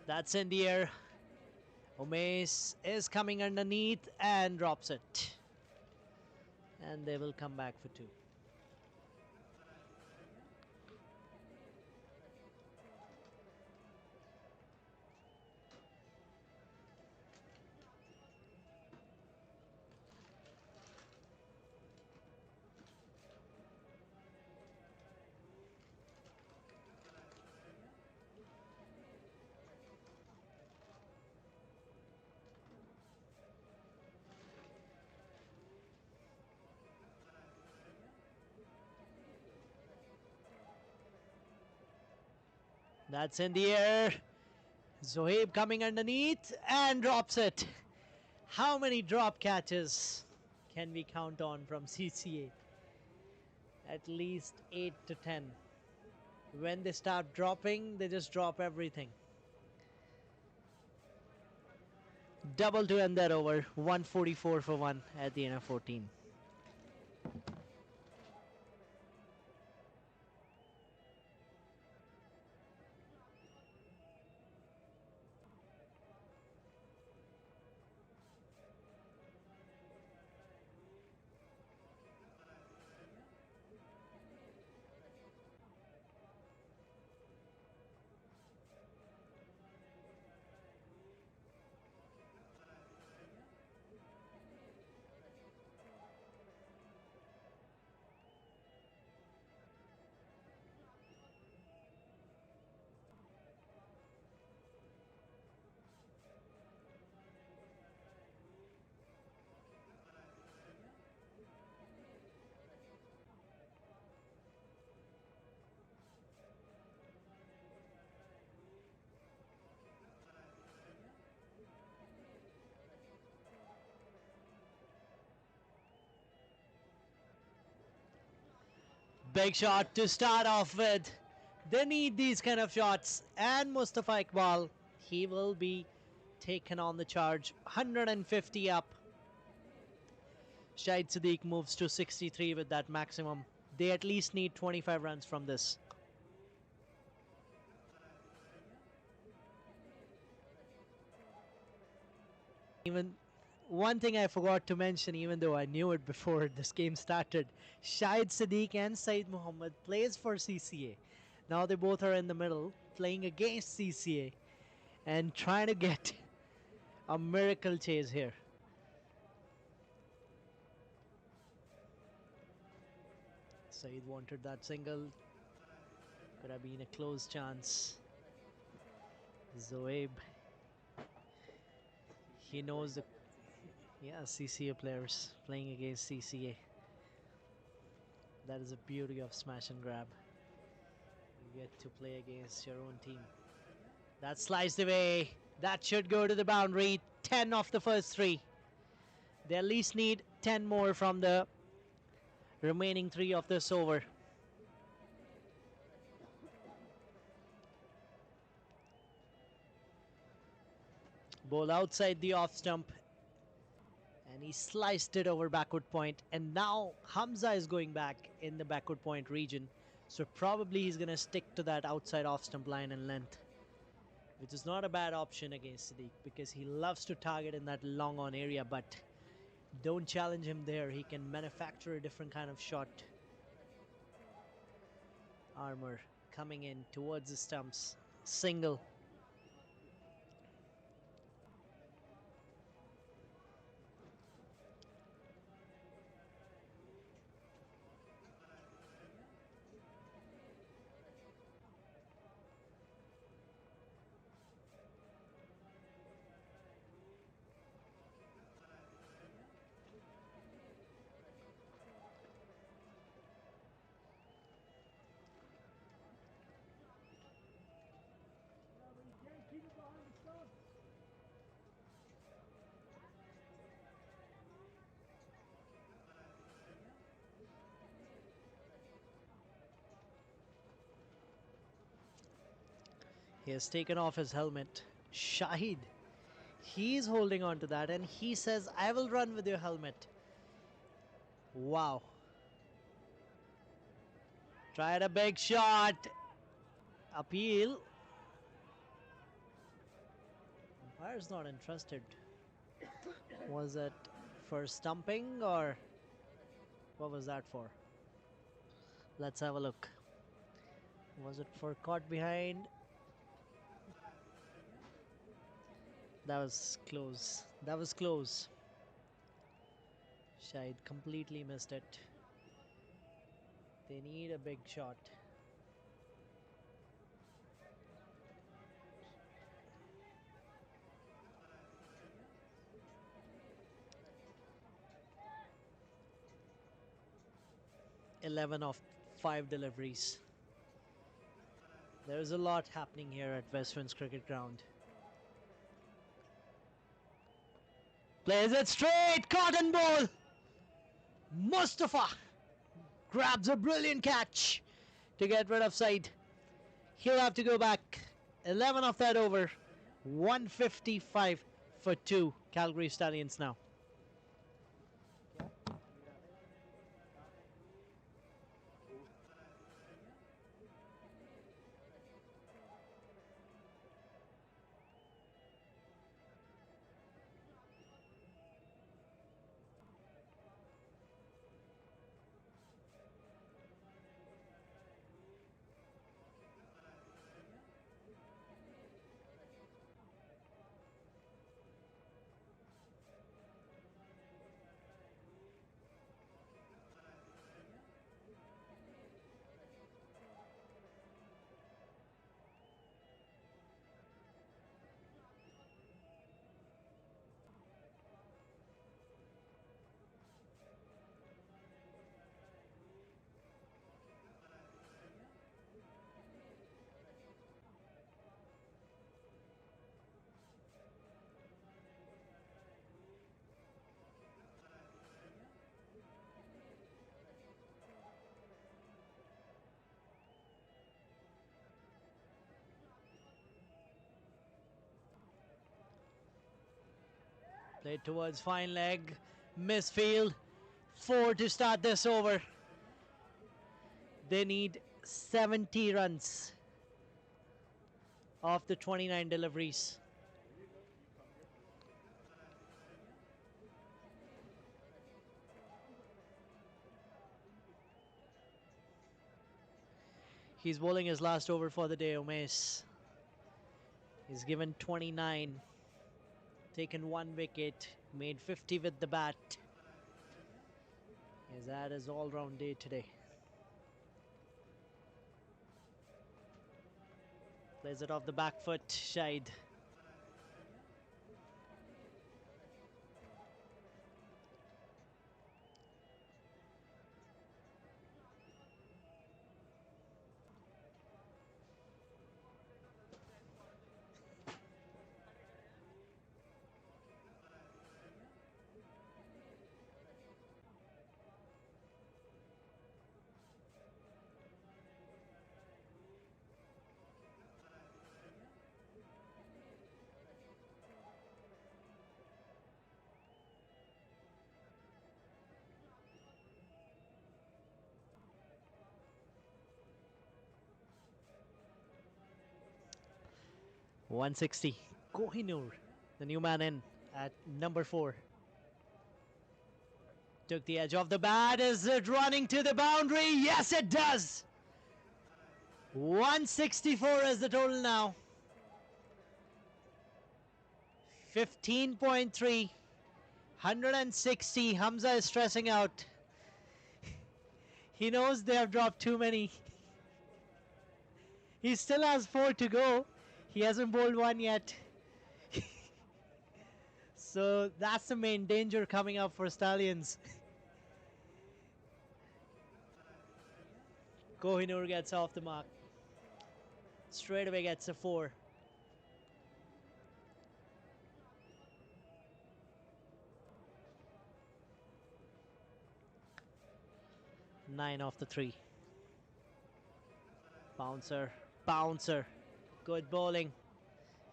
That's in the air. Umesh is coming underneath and drops it. And they will come back for 2. That's in the air. Zohaib coming underneath and drops it. How many drop catches can we count on from CCA? At least 8 to 10. When they start dropping, they just drop everything. Double to end that over. 144 for 1 at the end of 14. Big shot to start off with. They need these kind of shots. And Mustafa Iqbal, he will be taken on the charge. 150 up. Shahid Siddique moves to 63 with that maximum. They at least need 25 runs from this. Even one thing I forgot to mention, even though I knew it before this game started, Shahid Siddique and Saeed Muhammad plays for CCA. Now they both are in the middle playing against CCA and trying to get a miracle chase here. Saeed wanted that single. Could have been a close chance. Zohaib, he knows the CCA players playing against CCA. That is the beauty of smash and grab. You get to play against your own team. That sliced away. That should go to the boundary. 10 off the first 3. They at least need 10 more from the remaining 3 of this over. Ball outside the off stump. And he sliced it over backward point. And now Hamza is going back in the backward point region. So probably he's going to stick to that outside off stump line and length, which is not a bad option against Siddique because he loves to target in that long on area, but don't challenge him there. He can manufacture a different kind of shot. Armour coming in towards the stumps. Single. He has taken off his helmet. Shahid, he's holding on to that and he says, I will run with your helmet. Wow. Tried a big shot. Appeal. Umpire's not interested. Was it for stumping or what was that for? Let's have a look. Was it for caught behind? That was close. That was close. Shahid completely missed it. They need a big shot. "11 of 5 deliveries." There's a lot happening here at Westwinds Cricket Ground. Plays it straight, cotton ball. Mustafa grabs a brilliant catch to get rid of side. He'll have to go back. 11 of that over. 155 for 2 Calgary Stallions now. Played towards fine leg. Misfield. 4 to start this over. They need 70 runs off the 29 deliveries. He's bowling his last over for the day, Umesh. He's given 29, taken 1 wicket, made 50 with the bat. He's had his all-round day today. Plays it off the back foot, Shahid. .160. Kohinoor, the new man in at number 4. Took the edge off the bat. Is it running to the boundary? Yes, it does. 164 is the total now. 15.3. 160. Hamza is stressing out. He knows they have dropped too many. He still has 4 to go. He hasn't bowled one yet. So that's the main danger coming up for Stallions. Kohinoor gets off the mark. Straight away gets a 4. Nine off the 3. Bouncer, bouncer. Good bowling.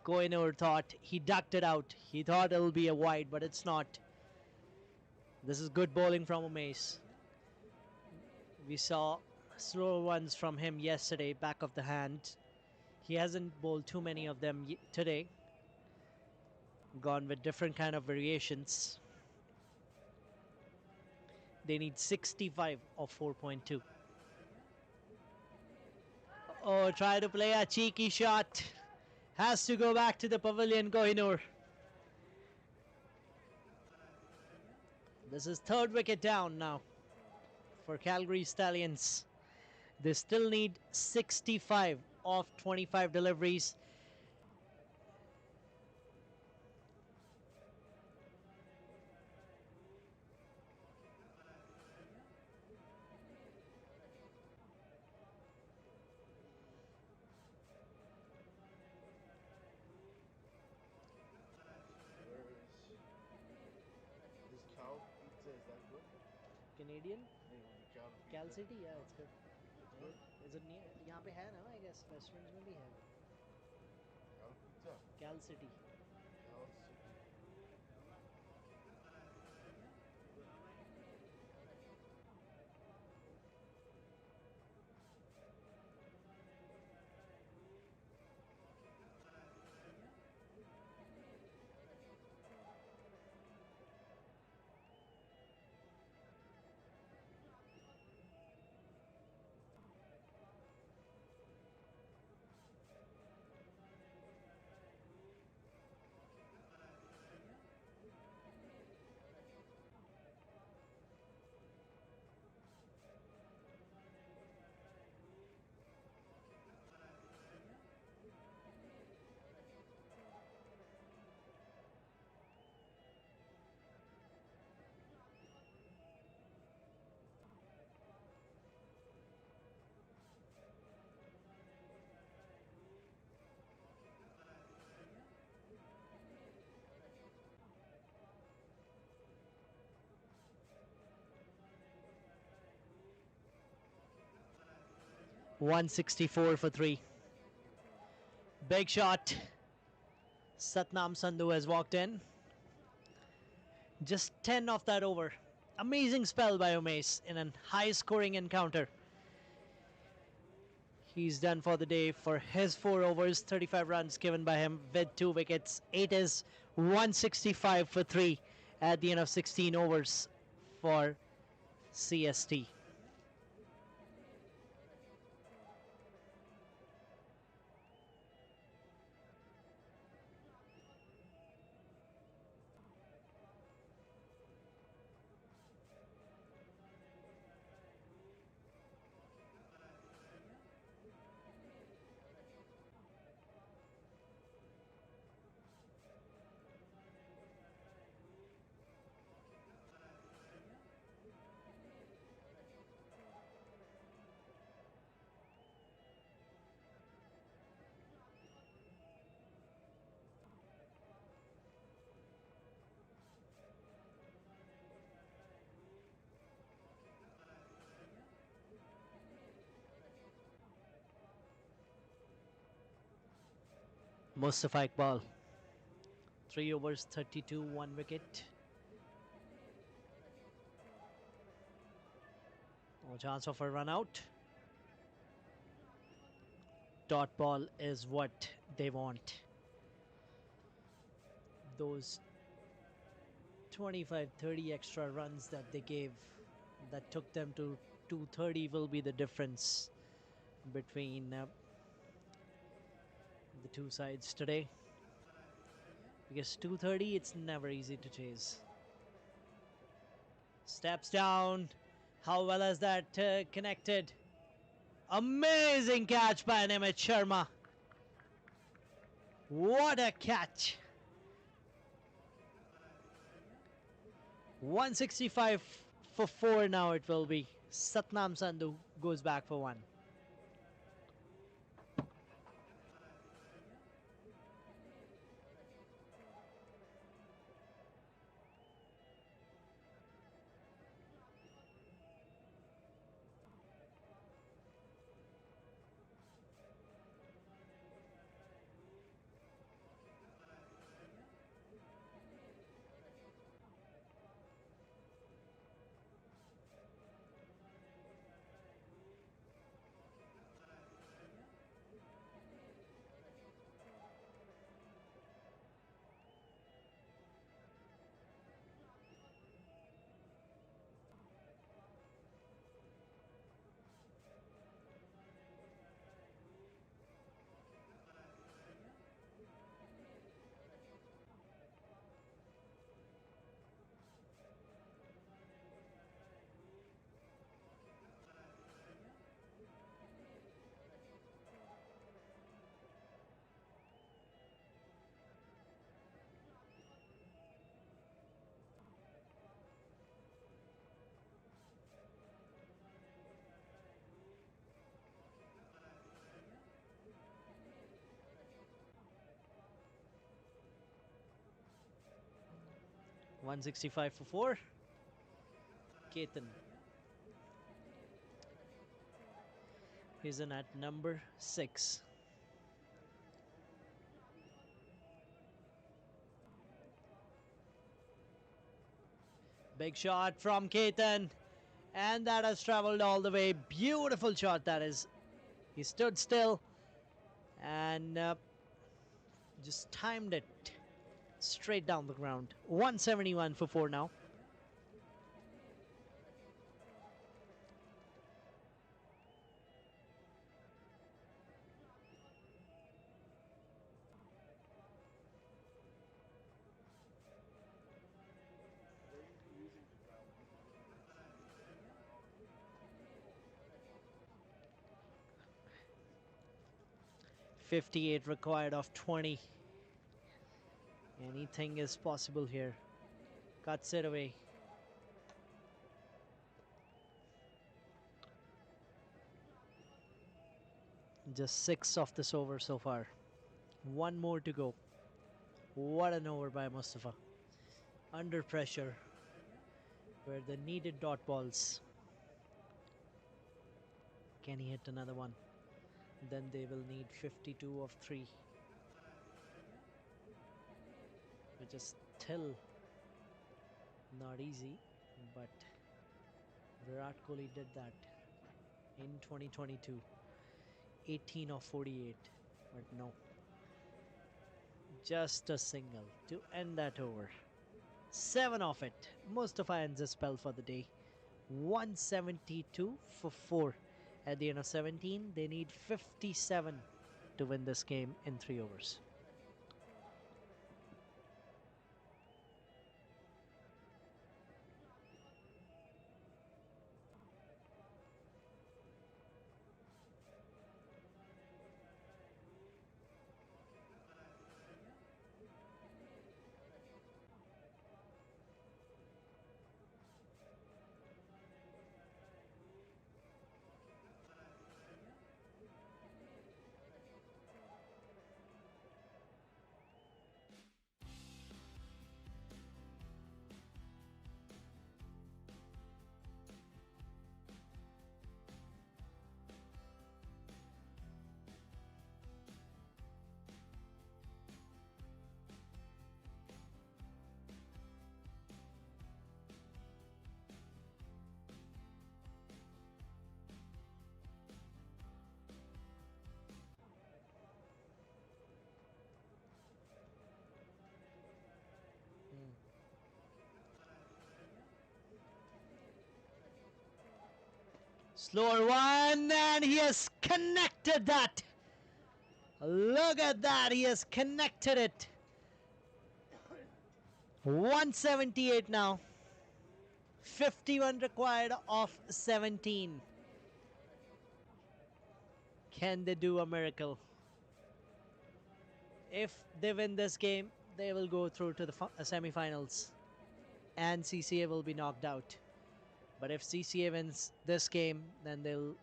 Kohinoor thought he ducked it out. He thought it'll be a wide, but it's not. This is good bowling from Umesh. We saw slow ones from him yesterday, back of the hand. He hasn't bowled too many of them today. Gone with different kind of variations. They need 65 of 4.2. Oh, try to play a cheeky shot. Has to go back to the pavilion, Kohinoor. This is third wicket down now for Calgary Stallions. They still need 65 of 25 deliveries. This cow pizza, is that good? Canadian? नहीं वो जो cow pizza. Cal City, yeah, it's good. It's Yeah. good. Is it near? यहाँ पे है ना? I guess restaurants में भी है वो. Cow pizza. Cal City. Cal City. 164 for 3. Big shot. Satnam Sandhu has walked in. Just 10 off that over. Amazing spell by Umesh in a high scoring encounter. He's done for the day for his 4 overs, 35 runs given by him with 2 wickets. It is 165 for 3 at the end of 16 overs for CST. Mustafa Iqbal. 3 overs, 32, 1 wicket. No chance of a run out. Dot ball is what they want. Those 25 30 extra runs that they gave, that took them to 230, will be the difference between the two sides today. Because 230, it's never easy to chase. Steps down. How well has that connected? Amazing catch by Nimit Sharma. What a catch. 165 for 4 now it will be. Satnam Sandhu goes back for 1. 165 for 4. Ketan. He's in at number 6. Big shot from Ketan. And that has traveled all the way. Beautiful shot that is. He stood still and just timed it straight down the ground. 171 for 4 now. They're usually using the ground because they don't see the guy on the ball. 58 required of 20. Anything is possible here. Cuts it away. Just 6 of this over so far. One more to go. What an over by Mustafa. Under pressure. Where the needed dot balls. Can he hit another one? Then they will need 52 of 3. Which is still not easy. But Virat Kohli did that in 2022. 18 of 48. But no. Just a single to end that over. 7 of it. Mustafa ends his spell for the day. 172 for 4. At the end of 17, they need 57 to win this game in 3 overs. Slower one, and he has connected that. Look at that, he has connected it. 178 now. 51 required of 17. Can they do a miracle? If they win this game, they will go through to the semi-finals, and CCA will be knocked out. But if CCA wins this game, then they'll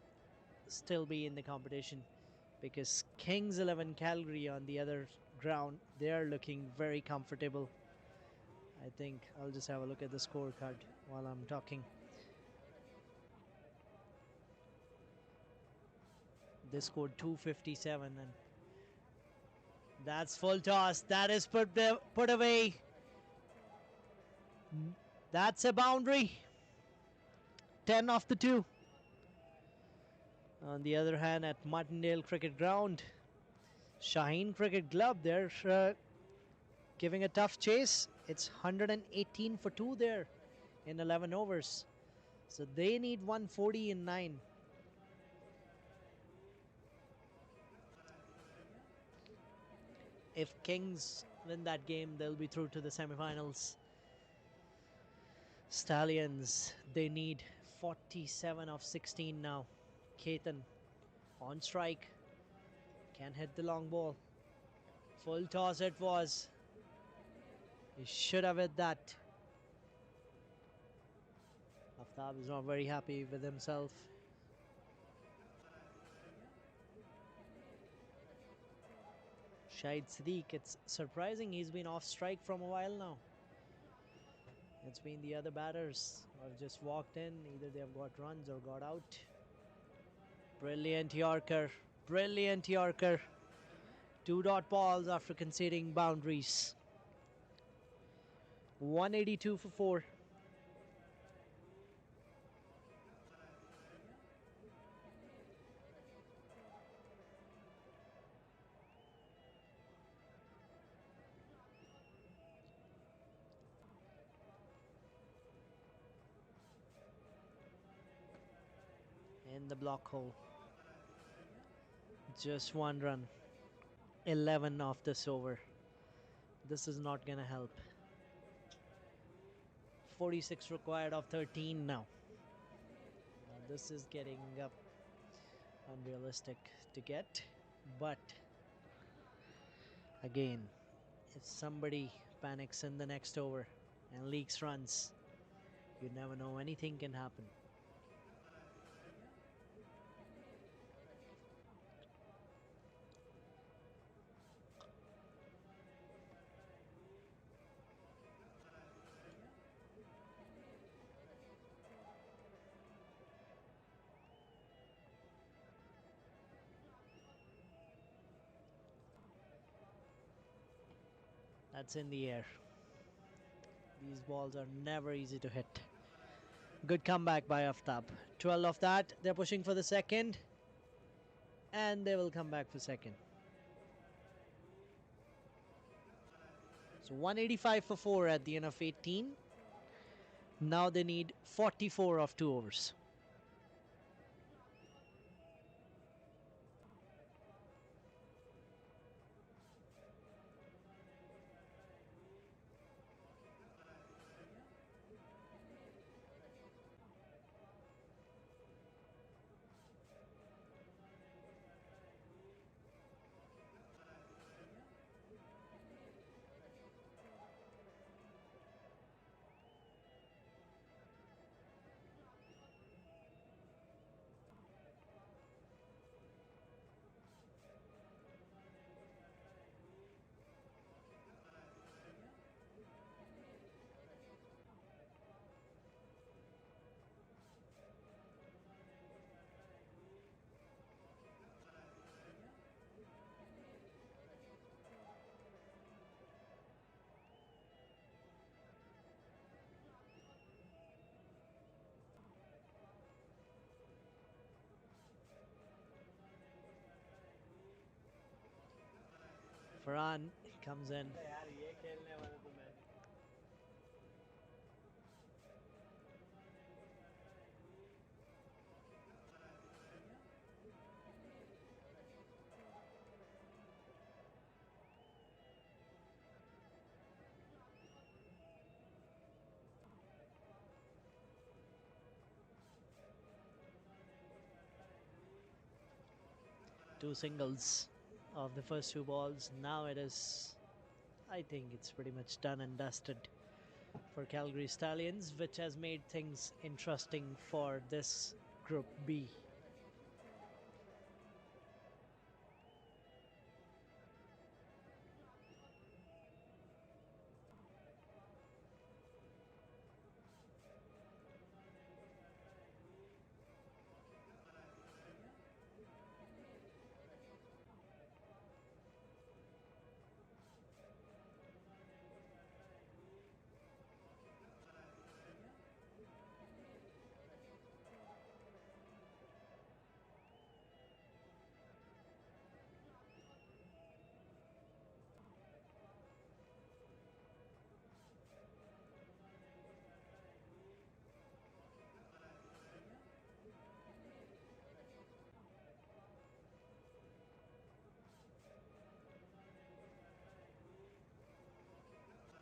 still be in the competition, because Kings 11 Calgary on the other ground, they are looking very comfortable. I think I'll just have a look at the scorecard while I'm talking. They scored 257, and that's full toss. That is put away. That's a boundary. 10 off the 2. On the other hand, at Martindale Cricket Ground, Shaheen Cricket Club, they're giving a tough chase. It's 118 for 2 there in 11 overs. So they need 140 in 9. If Kings win that game, they'll be through to the semi-finals. Stallions, they need 47 of 16 now. Ketan on strike. Can hit the long ball. Full toss it was. He should have hit that. Aftab is not very happy with himself. Shahid Siddique, it's surprising he's been off strike from a while now. It's been the other batters who have just walked in. Either they have got runs or got out. Brilliant Yorker. Brilliant Yorker. Two dot balls after conceding boundaries. 182 for 4. In the block hole. Just one run. 11 off this over. This is not gonna help. 46 required of 13 now. Now this is getting up unrealistic to get, but again, if somebody panics in the next over and leaks runs, you never know, anything can happen. That's in the air. These balls are never easy to hit. Good comeback by Aftab. 12 of that. They're pushing for the second. And they will come back for second. So 185 for 4 at the end of 18. Now they need 44 of 2 overs. Farhan comes in. यार ये खेलने वाला तो मैंने 2 singles of the first 2 balls. Now it is, I think it's pretty much done and dusted for Calgary Stallions, which has made things interesting for this Group B.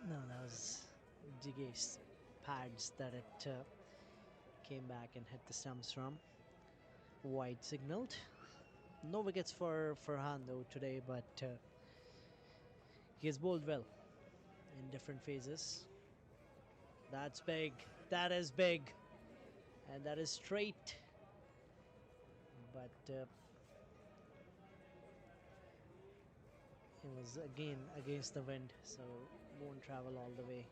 No, that was Jige's pads that it came back and hit the stumps from. Wide signaled. No wickets for Farhan though today, but he has bowled well in different phases. That's big. That is big. And that is straight. But it was again against the wind, so won't travel all the way.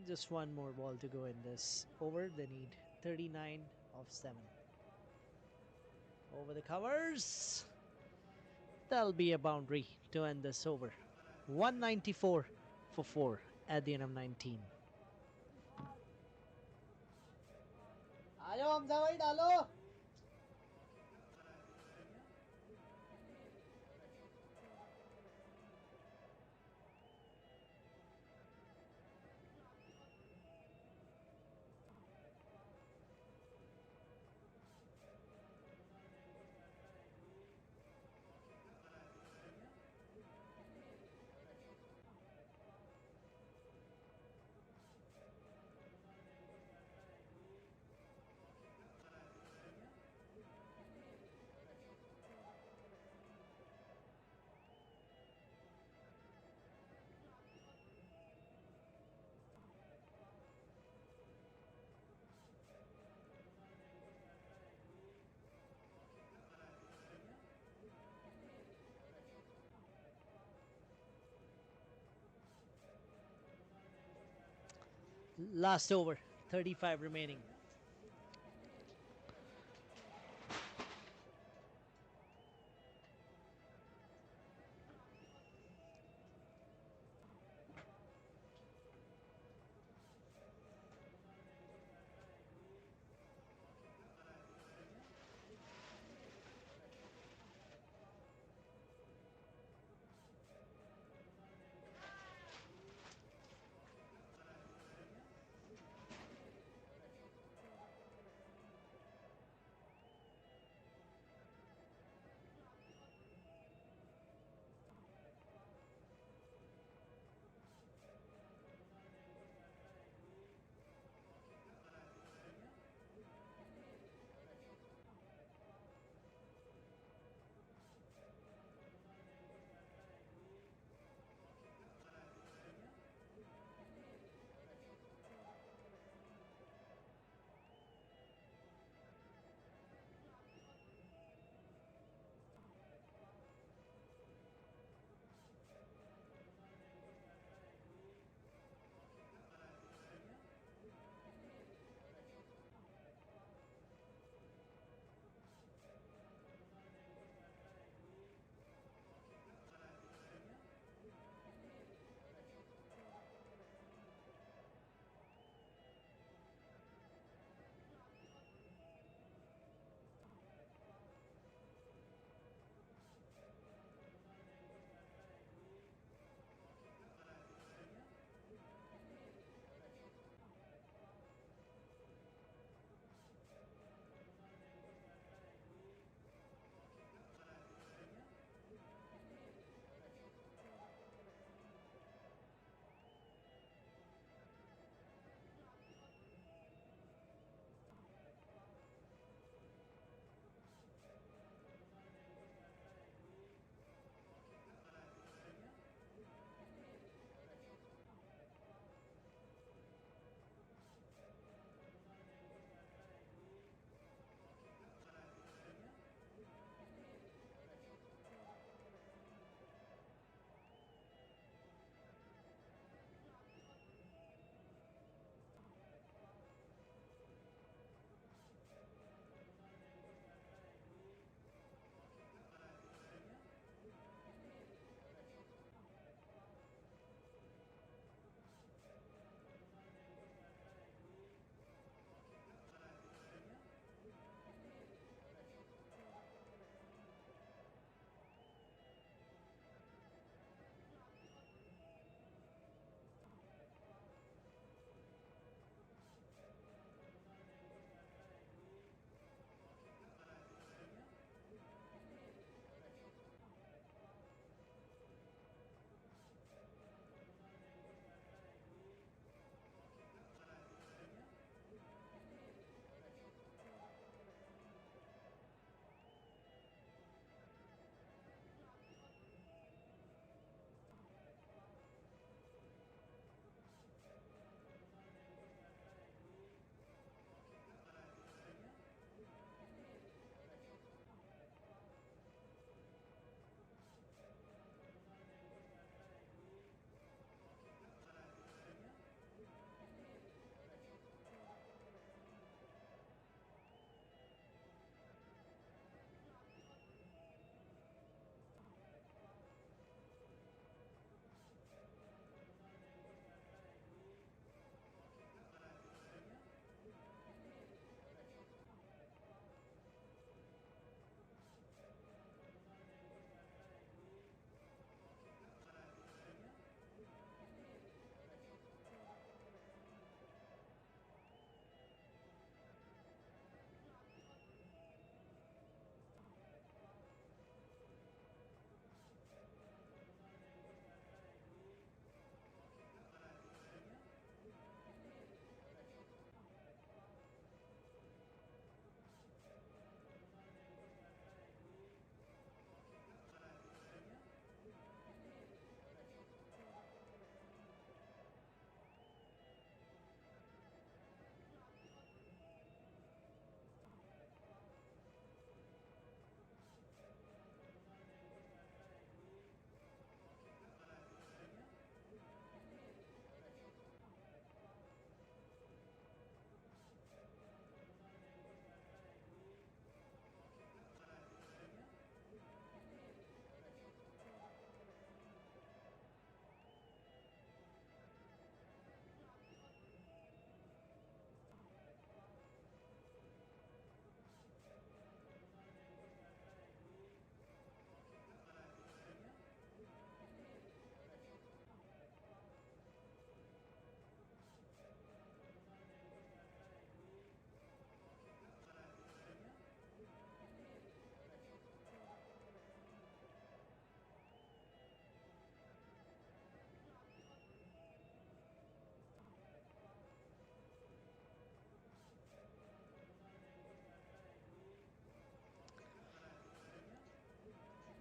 Just one more ball to go in this over. They need 39 of 7. Over the covers. That'll be a boundary to end this over. 194 for 4 at the end of 19. आ जाओ हमजा भाई डालो. Last over, 35 remaining.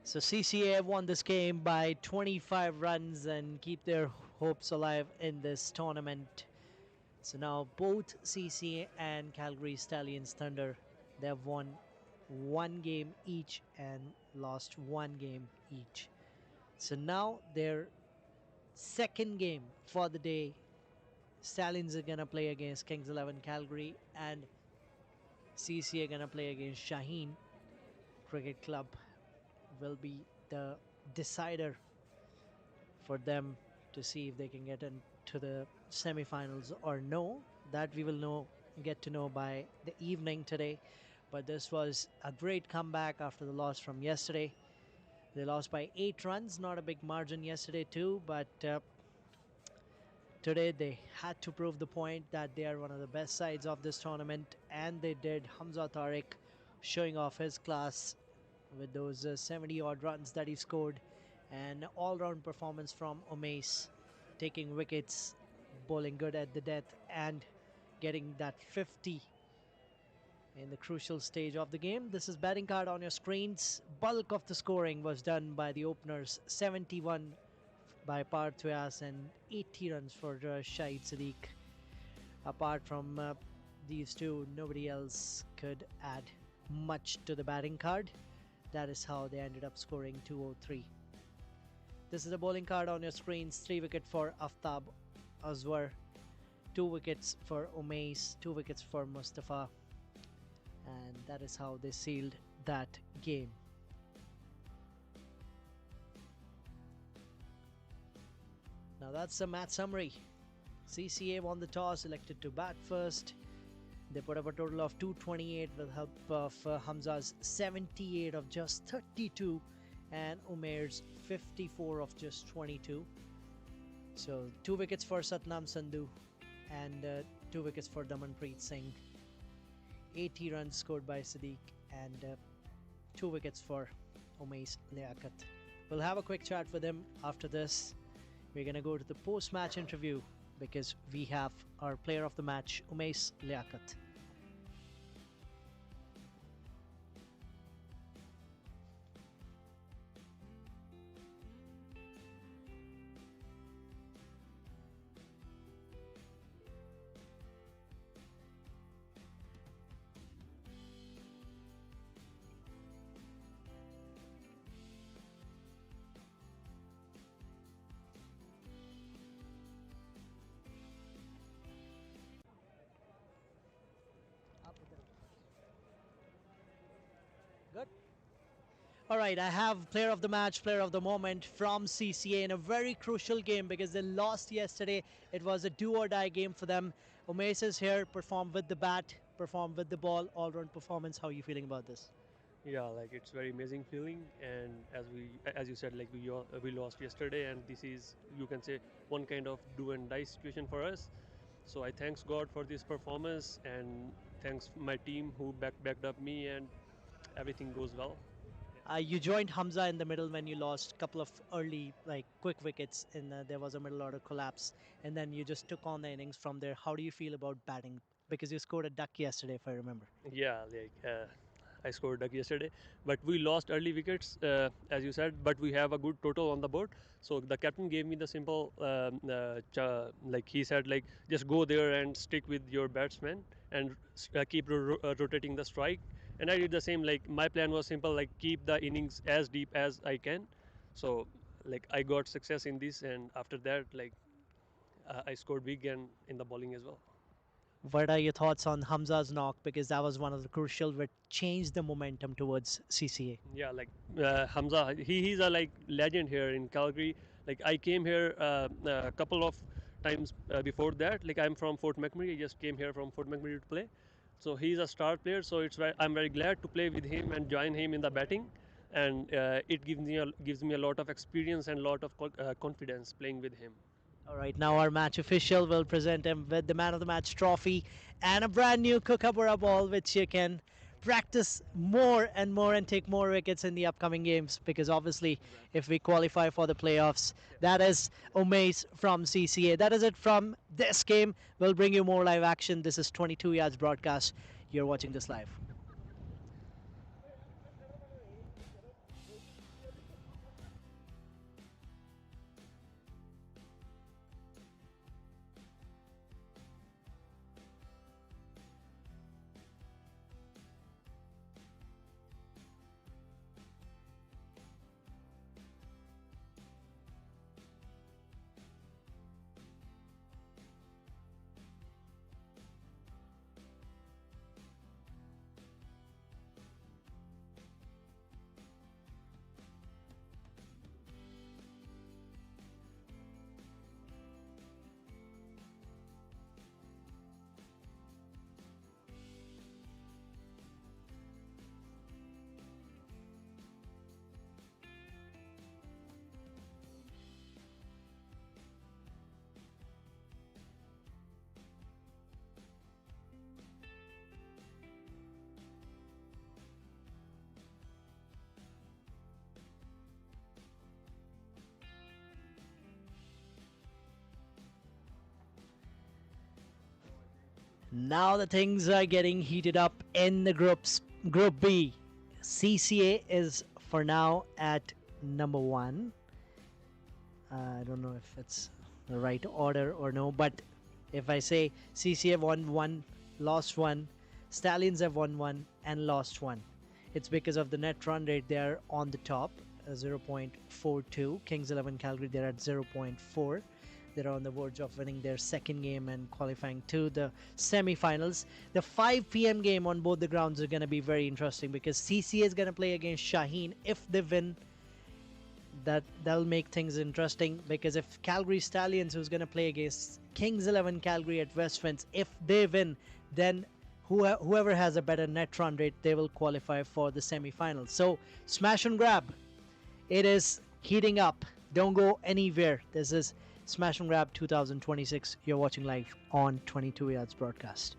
So CCA have won this game by 25 runs and keep their hopes alive in this tournament. So now both CCA and Calgary Stallions Thunder, they have won one game each and lost one game each. So now their second game for the day, Stallions are gonna play against Kings 11 Calgary and CCA gonna play against Shaheen Cricket Club. Will be the decider for them to see if they can get into the semi-finals or no. That we will get to know by the evening today. But this was a great comeback after the loss from yesterday. They lost by 8 runs, not a big margin yesterday too, but today they had to prove the point that they are one of the best sides of this tournament, and they did. Hamza Tariq showing off his class with those 70 odd runs that he scored, and all-round performance from Omais, taking wickets, bowling good at the death, and getting that 50 in the crucial stage of the game. This is batting card on your screens. Bulk of the scoring was done by the openers, 71 by Parth Vyas and 80 runs for Shahid Sadiq. Apart from these two, nobody else could add much to the batting card. That is how they ended up scoring 203. This is the bowling card on your screens. 3 wicket for Aftab Azwar, 2 wickets for Omais, 2 wickets for Mustafa, and that is how they sealed that game. Now that's the match summary. CCA won the toss, elected to bat first. They put up a total of 228 with help of Hamza's 78 of just 32 and Umair's 54 of just 22. So 2 wickets for Satnam Sandhu and 2 wickets for Damanpreet Singh. 80 runs scored by Sadiq and 2 wickets for Omais Liaquat. We'll have a quick chat with him after this. We're going to go to the post-match interview because we have our player of the match, Omais Liaquat. Good. All right, I have player of the match, player of the moment from CCA in a very crucial game because they lost yesterday. It was a do or die game for them. Omais is here, performed with the bat, performed with the ball, all-round performance. How are you feeling about this? Yeah, like it's very amazing feeling, and as you said, like we lost yesterday, and this is, you can say, one kind of do and die situation for us. So I thanks God for this performance, and thanks my team who backed up me, and everything goes well. You joined Hamza in the middle when you lost a couple of early, like quick wickets, and there was a middle order collapse, and then you just took on the innings from there. How do you feel about batting? Because you scored a duck yesterday, if I remember. Yeah, like I scored duck yesterday, but we lost early wickets, as you said. But we have a good total on the board. So the captain gave me the simple, like he said, like just go there and stick with your batsman and keep rotating the strike. And I did the same. Like my plan was simple, like keep the innings as deep as I can. So like I got success in this, and after that, like I scored big and in the bowling as well. What are your thoughts on Hamza's knock? Because that was one of the crucial which changed the momentum towards CCA. Yeah, like Hamza, he's a like legend here in Calgary. Like I came here a couple of times before that. Like I'm from Fort McMurray. I just came here from Fort McMurray to play. So he's a star player. So I'm very glad to play with him and join him in the batting. And it gives me a lot of experience and a lot of confidence playing with him. All right, now our match official will present him with the man of the match trophy and a brand new Kookaburra ball, which you can practice more and more and take more wickets in the upcoming games. Because obviously, if we qualify for the playoffs, that is Omais from CCA. That is it from this game. We'll bring you more live action. This is 22 Yards broadcast. You're watching this live. Now the things are getting heated up in the Group B. CCA is for now at number 1. I don't know if it's the right order or no, but if I say CCA won 1, lost 1, Stallions have won 1 and lost 1, it's because of the net run rate. They are on the top, 0.42. Kings 11 Calgary, they're at 0.4. They're on the verge of winning their second game and qualifying to the semi-finals. The 5 p.m. game on both the grounds are going to be very interesting because CCA is going to play against Shaheen. If they win, that'll make things interesting, because if Calgary Stallions, who's going to play against Kings 11 Calgary at Westfinch, if they win, then whoever has a better net run rate, they will qualify for the semi-finals. So smash and grab, it is heating up. Don't go anywhere. This is Smash and Grab 2026. You're watching live on 22 Yards Broadcast.